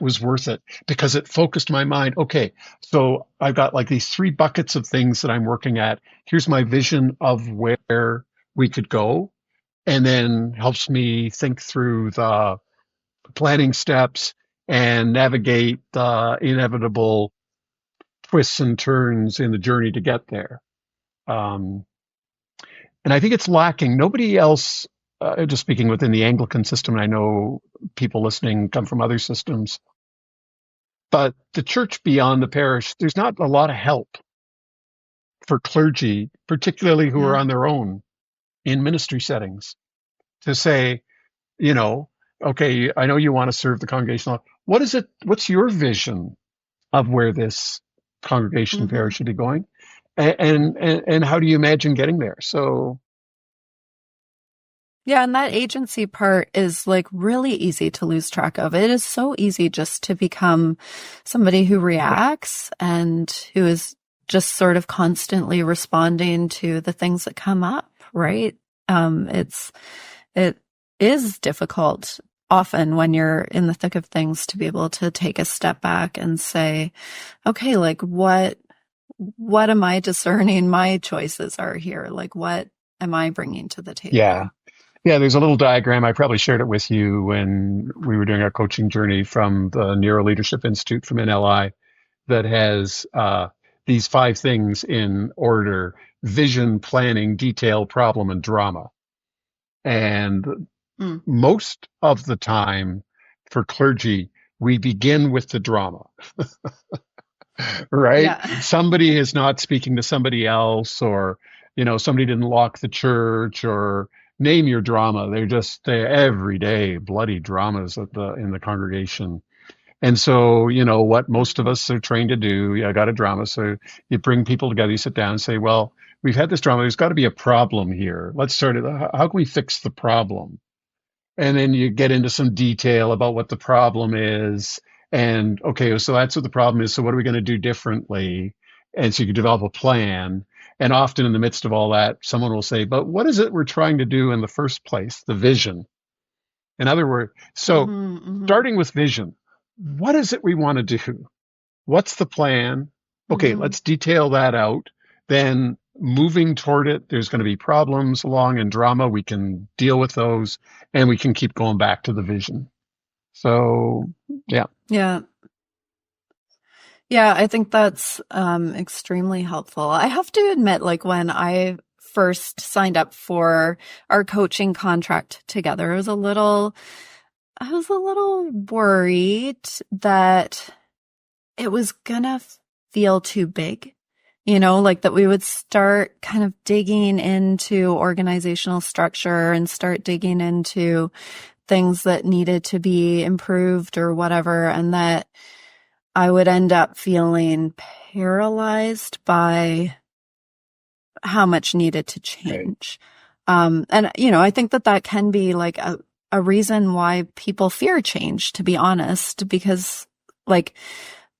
was worth it, because it focused my mind. Okay, so I've got like these three buckets of things that I'm working at. Here's my vision of where we could go, and then helps me think through the planning steps and navigate the inevitable twists and turns in the journey to get there. And I think it's lacking. Nobody else, just speaking within the Anglican system, and I know people listening come from other systems, but the church beyond the parish, there's not a lot of help for clergy, particularly who are on their own in ministry settings, to say, okay, I know you want to serve the congregation. What is it? What's your vision of where this congregation parish should be going? And how do you imagine getting there? So, yeah, and that agency part is like really easy to lose track of. It is so easy just to become somebody who reacts and who is just sort of constantly responding to the things that come up, right? It is difficult often when you're in the thick of things to be able to take a step back and say, okay, like what am I discerning my choices are here? Like, what am I bringing to the table? Yeah, there's a little diagram. I probably shared it with you when we were doing our coaching journey from the Neuro Leadership Institute from NLI, that has these 5 things in order: vision, planning, detail, problem, and drama. And most of the time for clergy, we begin with the drama. Right? Yeah. Somebody is not speaking to somebody else, or, somebody didn't lock the church, or name your drama. They're everyday bloody dramas in the congregation. And so, what most of us are trained to do, I got a drama. So you bring people together, you sit down and say, well, we've had this drama. There's got to be a problem here. Let's start it. How can we fix the problem? And then you get into some detail about what the problem is. And okay, so that's what the problem is. So what are we going to do differently? And so you can develop a plan. And often in the midst of all that, someone will say, but what is it we're trying to do in the first place? The vision. In other words, so starting with vision, what is it we want to do? What's the plan? Okay, let's detail that out. Then moving toward it, there's going to be problems along and drama. We can deal with those and we can keep going back to the vision. So, yeah. Yeah. Yeah, I think that's extremely helpful. I have to admit, like when I first signed up for our coaching contract together, I was a little worried that it was gonna feel too big, like that we would start kind of digging into organizational structure and start digging into things that needed to be improved or whatever, and that I would end up feeling paralyzed by how much needed to change. Right. And, I think that can be like a reason why people fear change, to be honest, because like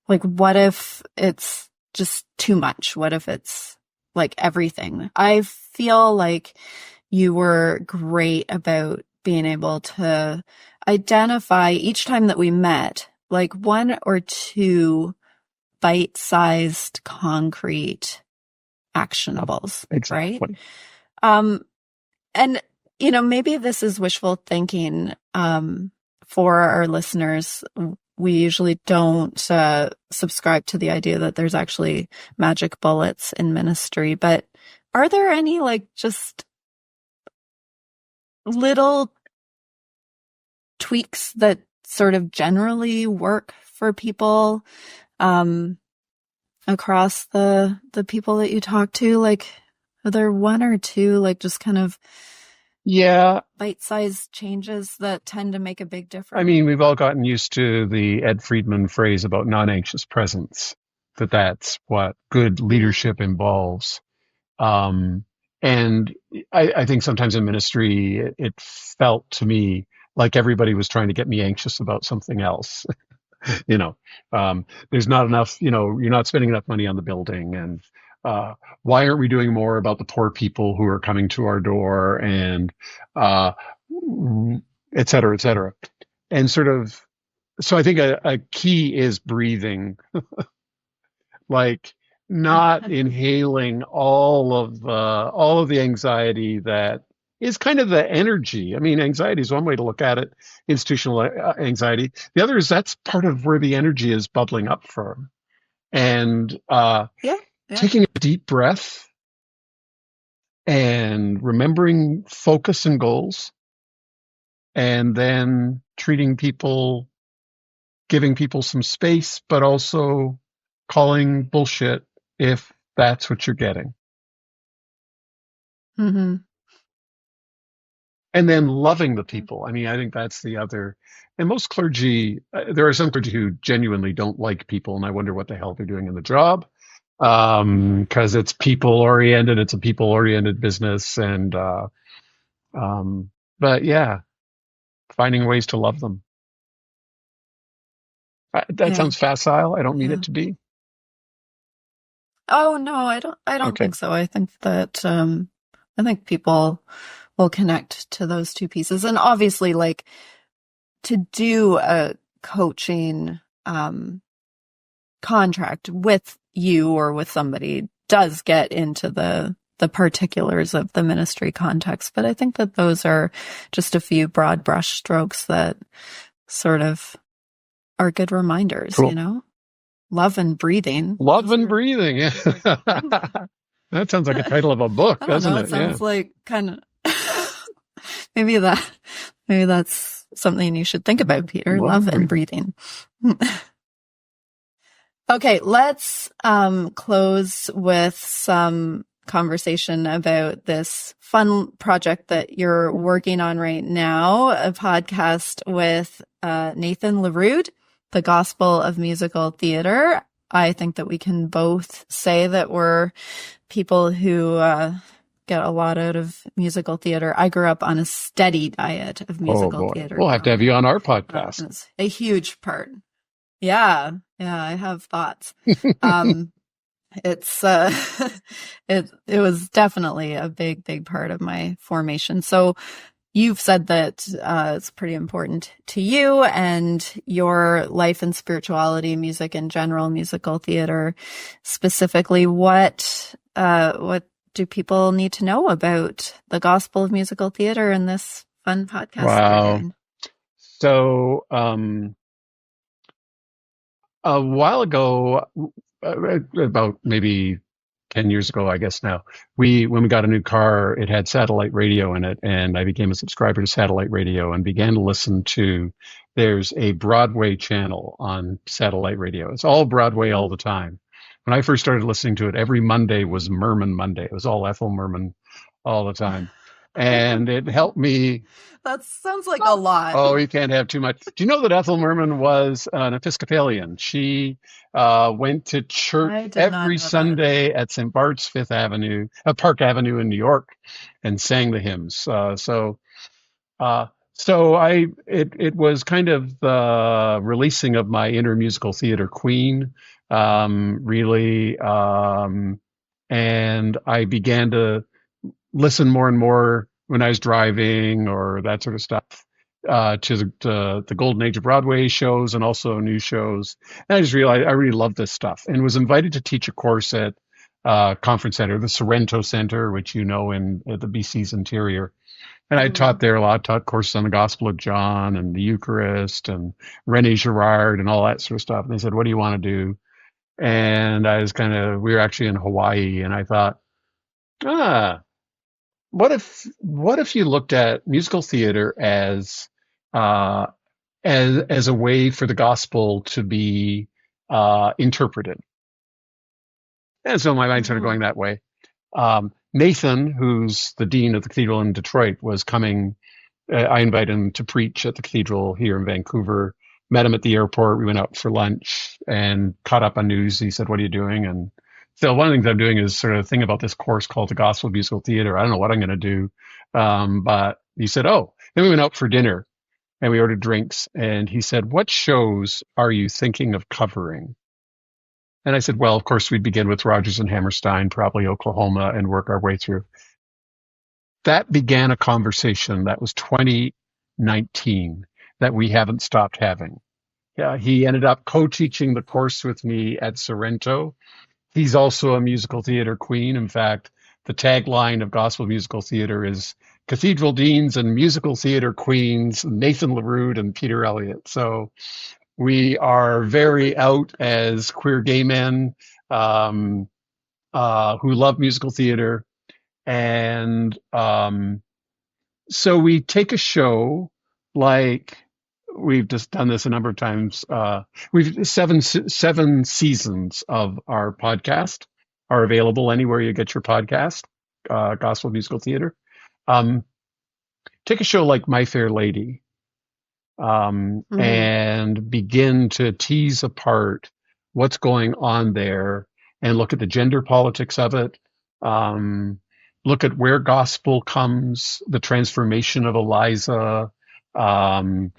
what if it's just too much? What if it's like everything? I feel like you were great about being able to identify each time that we met, like one or two bite-sized concrete actionables, exactly. Right? And, maybe this is wishful thinking for our listeners. We usually don't subscribe to the idea that there's actually magic bullets in ministry, but are there any like just little tweaks that sort of generally work for people across the people that you talk to? Like, are there one or two like just kind of bite-sized changes that tend to make a big difference? I mean, we've all gotten used to the Ed Friedman phrase about non-anxious presence, that's what good leadership involves. And I think sometimes in ministry, it felt to me like everybody was trying to get me anxious about something else. There's not enough, you're not spending enough money on the building, and why aren't we doing more about the poor people who are coming to our door, and et cetera, et cetera. And sort of, so I think a key is breathing, like not inhaling all of the anxiety that is kind of the energy. I mean, anxiety is one way to look at it, institutional anxiety. The other is that's part of where the energy is bubbling up from. And taking a deep breath and remembering focus and goals, and then treating people, giving people some space, but also calling bullshit if that's what you're getting. Mm-hmm. And then loving the people. I mean, I think that's the other. And most clergy, there are some clergy who genuinely don't like people, and I wonder what the hell they're doing in the job. Because it's people-oriented, it's a people-oriented business. And, but yeah, finding ways to love them. That sounds facile. I don't mean it to be. Oh, no, I don't think so. I think that, I think people will connect to those two pieces. And obviously, like, to do a coaching contract with you or with somebody does get into the particulars of the ministry context. But I think that those are just a few broad brush strokes that sort of are good reminders, cool. Love and breathing. Love and breathing. Yeah. That sounds like a title of a book, doesn't it? It sounds like kind of maybe that's something you should think about, Peter. Love and breathing. Okay, let's close with some conversation about this fun project that you're working on right now, a podcast with Nathan LeRud, The Gospel of Musical Theater. I think that we can both say that we're people who get a lot out of musical theater. I grew up on a steady diet of musical theater. We'll have to have you on our podcast. It's a huge part. Yeah, I have thoughts. It's it was definitely a big part of my formation. So you've said that it's pretty important to you and your life and spirituality, music in general, musical theater specifically. What do people need to know about the gospel of musical theater in this fun podcast? Wow. So a while ago, about maybe 10 years ago, I guess now, when we got a new car, it had satellite radio in it, and I became a subscriber to satellite radio and began to listen to, there's a Broadway channel on satellite radio. It's all Broadway all the time. When I first started listening to it, every Monday was Merman Monday. It was all Ethel Merman all the time. And it helped me. That sounds like a lot. Oh, you can't have too much. Do you know that Ethel Merman was an Episcopalian? She went to church every Sunday at St. Bart's Park Avenue in New York, and sang the hymns. So it was kind of the releasing of my inner musical theater queen, really, and I began to listen more and more when I was driving or that sort of stuff, to the golden age of Broadway shows and also new shows. And I just realized I really love this stuff, and was invited to teach a course at Conference Center, the Sorrento Center, which you know in the BC's interior. And I taught there a lot, taught courses on the Gospel of John and the Eucharist and René Girard and all that sort of stuff. And they said, what do you want to do? And we were actually in Hawaii, and I thought, what if you looked at musical theater as a way for the gospel to be interpreted? And so my mind started going that way. Nathan, who's the dean of the cathedral in Detroit, was coming. I invited him to preach at the cathedral here in Vancouver. Met him at the airport. We went out for lunch and caught up on news. He said, what are you doing? And so one of the things I'm doing is sort of think about this course called the Gospel of Musical Theater. I don't know what I'm going to do. But he said, oh, then we went out for dinner and we ordered drinks. And he said, what shows are you thinking of covering? And I said, well, of course, we'd begin with Rodgers and Hammerstein, probably Oklahoma, and work our way through. That began a conversation that was 2019 that we haven't stopped having. Yeah, he ended up co-teaching the course with me at Sorrento. He's also a musical theater queen. In fact, the tagline of gospel musical theater is Cathedral Deans and Musical Theater Queens, Nathan LeRud and Peter Elliott. So we are very out as queer gay men who love musical theater. And so we take a show like, we've just done this a number of times. We've seven seasons of our podcast are available anywhere you get your podcast, Gospel Musical Theater. Take a show like My Fair Lady, and begin to tease apart what's going on there and look at the gender politics of it. Look at where gospel comes, the transformation of Eliza, but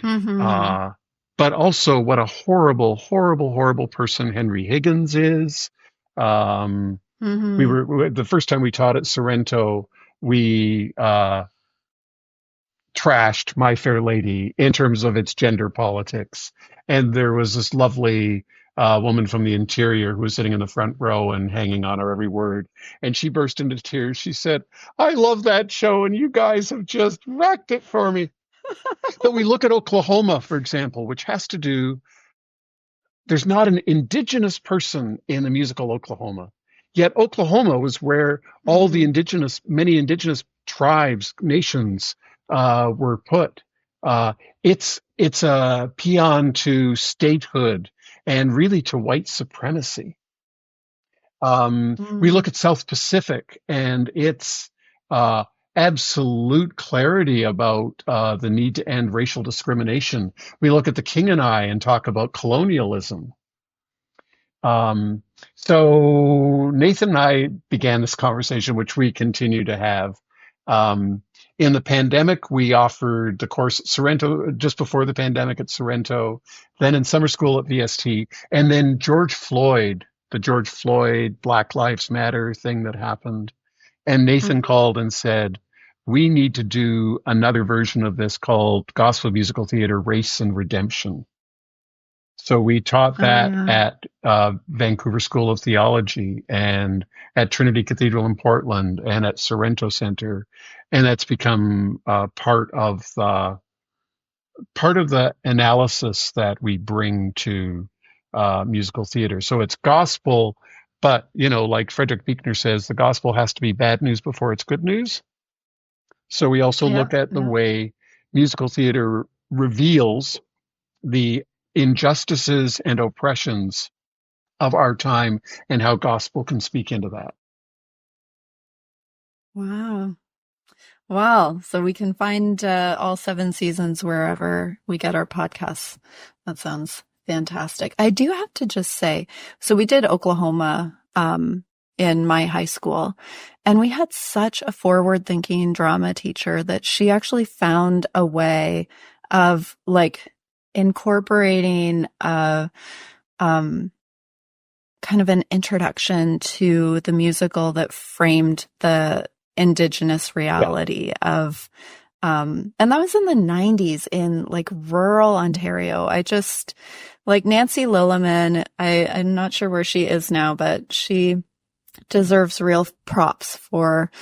also what a horrible, horrible, horrible person Henry Higgins is. We were the first time we taught at Sorrento, we trashed My Fair Lady in terms of its gender politics, and there was this lovely woman from the interior who was sitting in the front row and hanging on our every word, and she burst into tears. She said, "I love that show, and you guys have just wrecked it for me." But we look at Oklahoma, for example, which has to do, there's not an indigenous person in the musical Oklahoma. Yet Oklahoma was where all the many indigenous tribes, nations were put. It's a paean to statehood and really to white supremacy. We look at South Pacific and its absolute clarity about the need to end racial discrimination. We look at the King and I and talk about colonialism. So Nathan and I began this conversation, which we continue to have. In the pandemic, we offered the course at Sorrento, just before the pandemic at Sorrento, then in summer school at VST, and then the George Floyd Black Lives Matter thing that happened. And Nathan called and said, we need to do another version of this called Gospel Musical Theater, Race and Redemption. So we taught that at Vancouver School of Theology and at Trinity Cathedral in Portland and at Sorrento Center. And that's become part of the analysis that we bring to musical theater. So it's gospel, but, like Frederick Buechner says, the gospel has to be bad news before it's good news. So we also look at the way musical theater reveals the injustices and oppressions of our time and how gospel can speak into that. Wow. Wow. So we can find all 7 seasons wherever we get our podcasts. That sounds fantastic. I do have to just say, so we did Oklahoma in my high school, and we had such a forward-thinking drama teacher that she actually found a way of incorporating kind of an introduction to the musical that framed the Indigenous reality of, and that was in the 90s in rural Ontario. I just Nancy Lilleman, I'm not sure where she is now, but she deserves real props for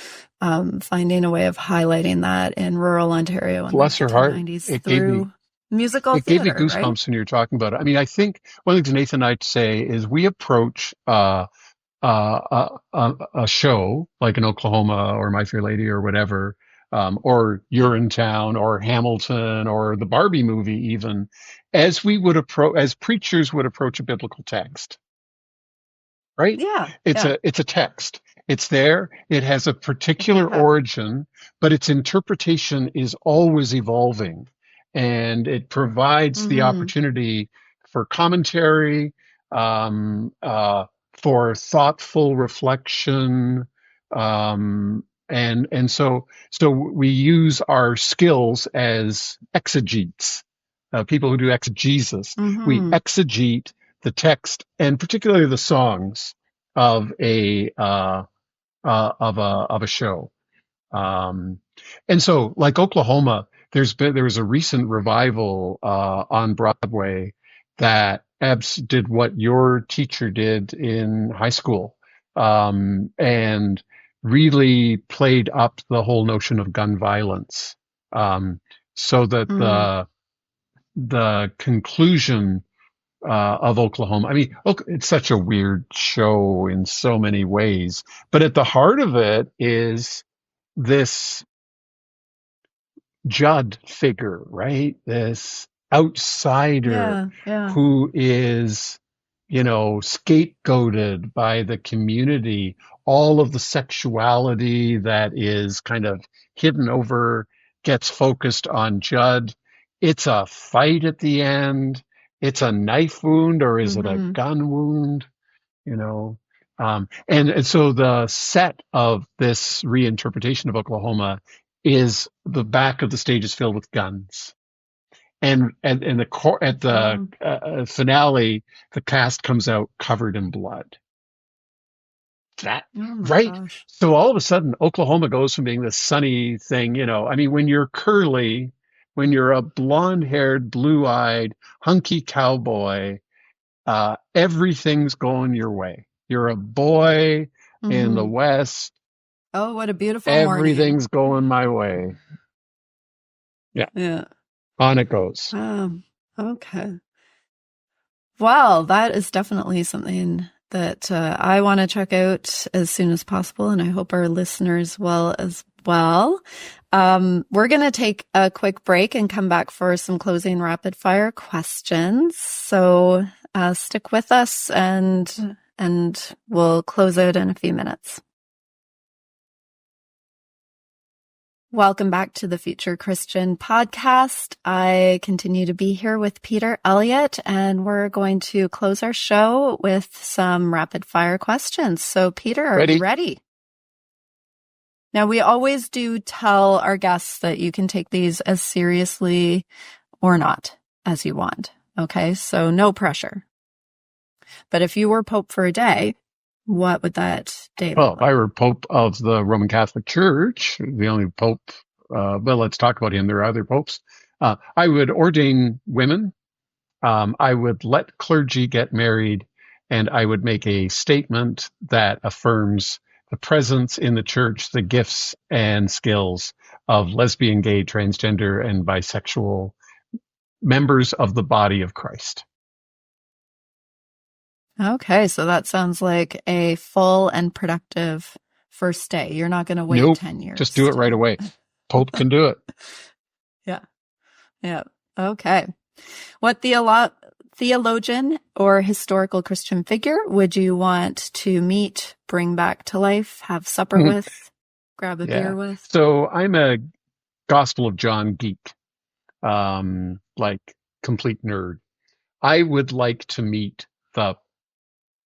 finding a way of highlighting that in rural Ontario in Bless her heart. 90s through musical theater. It gave me goosebumps, right? When you were talking about it. I mean, I think one of the things Nathan and I say is we approach a show like in Oklahoma or My Fair Lady or whatever, or Urinetown or Hamilton or the Barbie movie, even as preachers would approach a biblical text, right? Yeah, it's a text. It's there. It has a particular origin, but its interpretation is always evolving, and it provides the opportunity for commentary, for thoughtful reflection, and so we use our skills as exegetes, people who do exegesis. We exegete the text and particularly the songs of a show. And so, like Oklahoma, there was a recent revival on Broadway that did what your teacher did in high school, and really played up the whole notion of gun violence, so that the conclusion of Oklahoma. I mean, it's such a weird show in so many ways, but at the heart of it is this Judd figure, right? This outsider who is, scapegoated by the community. All of the sexuality that is kind of hidden over gets focused on Judd. It's a fight at the end. It's a knife wound, or is it a gun wound? And so the set of this reinterpretation of Oklahoma is the back of the stage is filled with guns, and at the finale, the cast comes out covered in blood. Right? Gosh. So all of a sudden, Oklahoma goes from being this sunny thing. I mean, when you're curly, when you're a blonde-haired, blue-eyed, hunky cowboy, everything's going your way. You're a boy in the West. Oh, what a beautiful Everything's going my way. Yeah. On it goes. Okay. Well, that is definitely something that I want to check out as soon as possible, and I hope our listeners will as well. We're going to take a quick break and come back for some closing rapid fire questions. So stick with us, and we'll close out in a few minutes. Welcome back to the Future Christian podcast. I continue to be here with Peter Elliott, and we're going to close our show with some rapid fire questions. So, Peter, are you ready? Now, we always do tell our guests that you can take these as seriously or not as you want. Okay, so no pressure. But if you were Pope for a day, What would that day Well, look if I like? were Pope of the Roman Catholic Church, the only Pope, well, let's talk about him. There are other popes. I would ordain women. I would let clergy get married, and I would make a statement that affirms the presence in the church, the gifts and skills of lesbian, gay, transgender, and bisexual members of the body of Christ. Okay, so that sounds like a full and productive first day. You're not going to wait Nope, 10 years. just do it right away. Pope can do it. Yeah. Yeah. Okay. What theologian or historical Christian figure would you want to meet, bring back to life, have supper with, grab a beer with? So I'm a Gospel of John geek, like complete nerd. I would like to meet the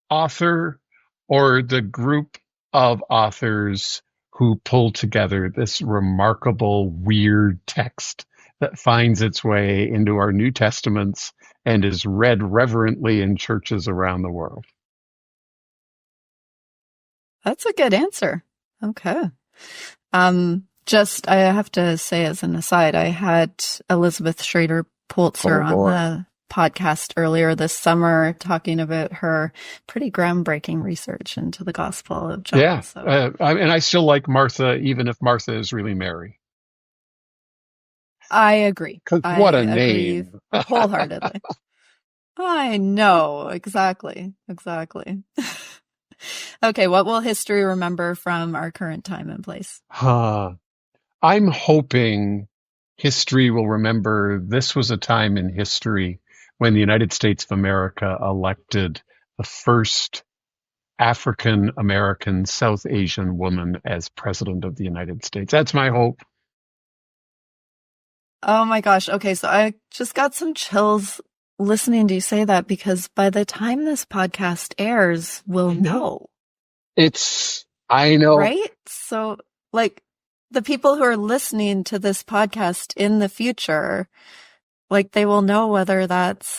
author or the group of authors who pull together this remarkable, weird text that finds its way into our New Testaments and is read reverently in churches around the world. That's a good answer. Okay. I have to say as an aside, I had Elizabeth Schrader Pulitzer on the podcast earlier this summer talking about her pretty groundbreaking research into the Gospel of John. Yeah. So. And I still like Martha, even if Martha is really Mary. I agree. What a name. Wholeheartedly. I know. Exactly. Okay. What will history remember from our current time and place? I'm hoping history will remember this was a time in history when the United States of America elected the first African American South Asian woman as president of the United States. That's my hope. Oh my gosh. Okay. So I just got some chills listening to you say that, because by the time this podcast airs, we'll know. I know. Right? So like the people who are listening to this podcast in the future, like they will know whether that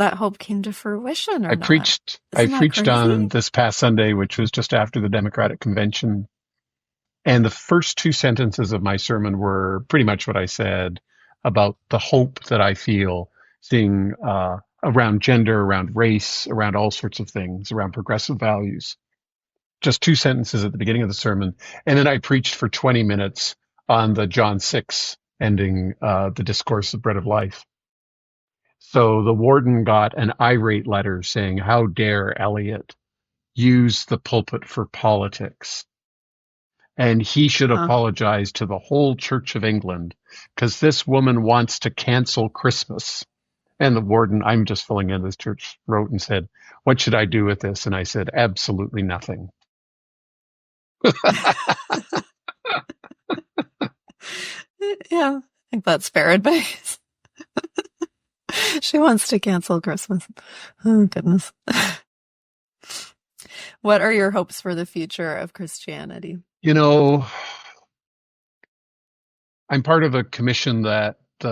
hope came to fruition or I not. I preached on this past Sunday, which was just after the Democratic Convention. And the first two sentences of my sermon were pretty much what I said about the hope that I feel seeing around gender, around race, around all sorts of things, around progressive values. Just two sentences at the beginning of the sermon. And then I preached for 20 minutes on the John 6 ending the discourse of bread of life. So the warden got an irate letter saying, "How dare Elliott use the pulpit for politics?" And he should apologize to the whole Church of England because this woman wants to cancel Christmas. And the warden, I'm just filling in this church, wrote and said, "What should I do with this?" And I said, "Absolutely nothing." Yeah, I think that's fair advice. She wants to cancel Christmas. Oh, goodness. What are your hopes for the future of Christianity? You know, I'm part of a commission that in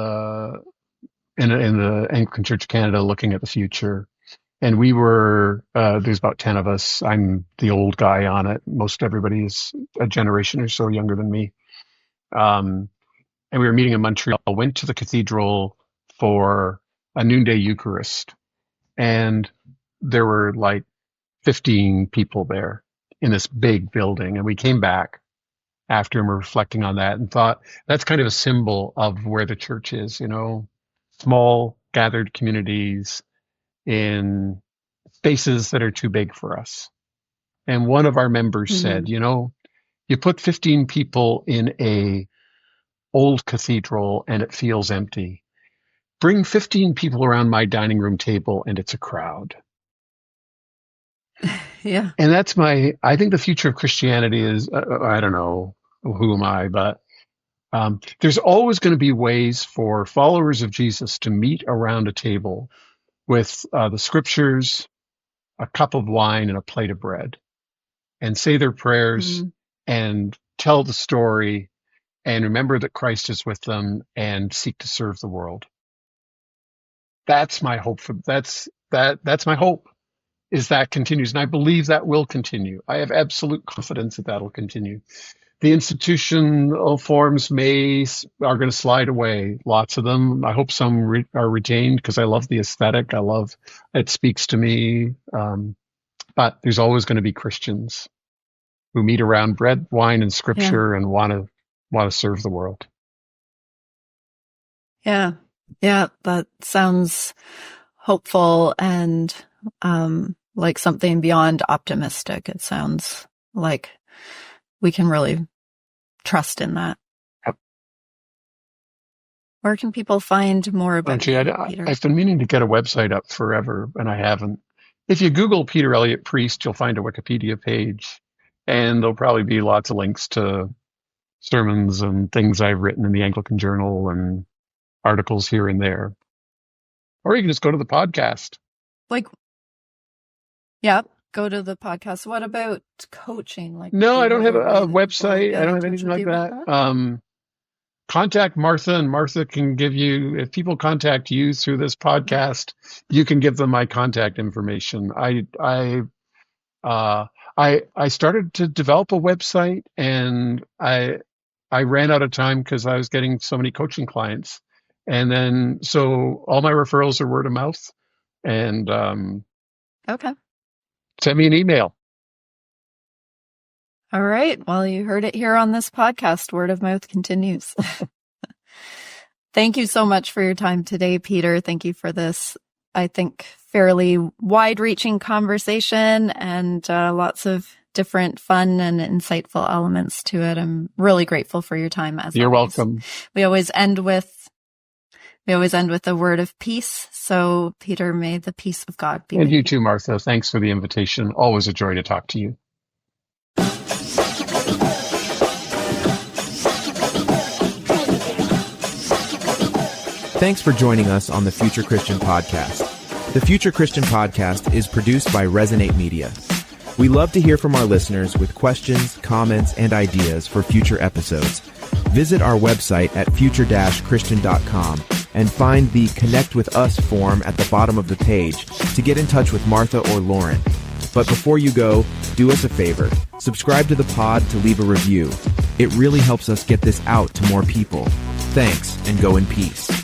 the Anglican Church of Canada looking at the future. And we were, there's about 10 of us. I'm the old guy on it. Most everybody is a generation or so younger than me. And we were meeting in Montreal, went to the cathedral for a noonday Eucharist. And there were like 15 people there in this big building. And we came back after and were reflecting on that and thought that's kind of a symbol of where the church is, you know, small gathered communities in spaces that are too big for us. And one of our members said, you know, you put 15 people in a old cathedral and it feels empty. Bring 15 people around my dining room table and it's a crowd. Yeah. And that's I think the future of Christianity is, I don't know, who am I, but there's always going to be ways for followers of Jesus to meet around a table with the scriptures, a cup of wine, and a plate of bread, and say their prayers and tell the story and remember that Christ is with them and seek to serve the world. That's my hope that's my hope, is that continues. And I believe that will continue. I have absolute confidence that that'll continue. The institutional forms are going to slide away. Lots of them. I hope some are retained because I love the aesthetic. It speaks to me. But there's always going to be Christians who meet around bread, wine, and scripture and want to serve the world. Yeah. Yeah. That sounds hopeful and, like something beyond optimistic. It sounds like we can really trust in that. Yep. Where can people find more about you, Peter? I've been meaning to get a website up forever, and I haven't. If you Google Peter Elliott Priest, you'll find a Wikipedia page, and there'll probably be lots of links to sermons and things I've written in the Anglican Journal and articles here and there. Or you can just go to the podcast. Go to the podcast. What about coaching? No, I don't have a website. I don't have anything like that. Contact Martha, and Martha can give you, if people contact you through this podcast, you can give them my contact information. I started to develop a website, and I ran out of time because I was getting so many coaching clients. And then, so all my referrals are word of mouth. And okay. Send me an email. All right. Well, you heard it here on this podcast. Word of mouth continues. Thank you so much for your time today, Peter. Thank you for this, I think, fairly wide-reaching conversation and lots of different fun and insightful elements to it. I'm really grateful for your time. You're welcome. We always end with a word of peace. So, Peter, may the peace of God be with you. And you too, Martha. Thanks for the invitation. Always a joy to talk to you. Thanks for joining us on the Future Christian Podcast. The Future Christian Podcast is produced by Resonate Media. We love to hear from our listeners with questions, comments, and ideas for future episodes. Visit our website at future-christian.com and find the Connect with Us form at the bottom of the page to get in touch with Martha or Lauren. But before you go, do us a favor. Subscribe to the pod to leave a review. It really helps us get this out to more people. Thanks, and go in peace.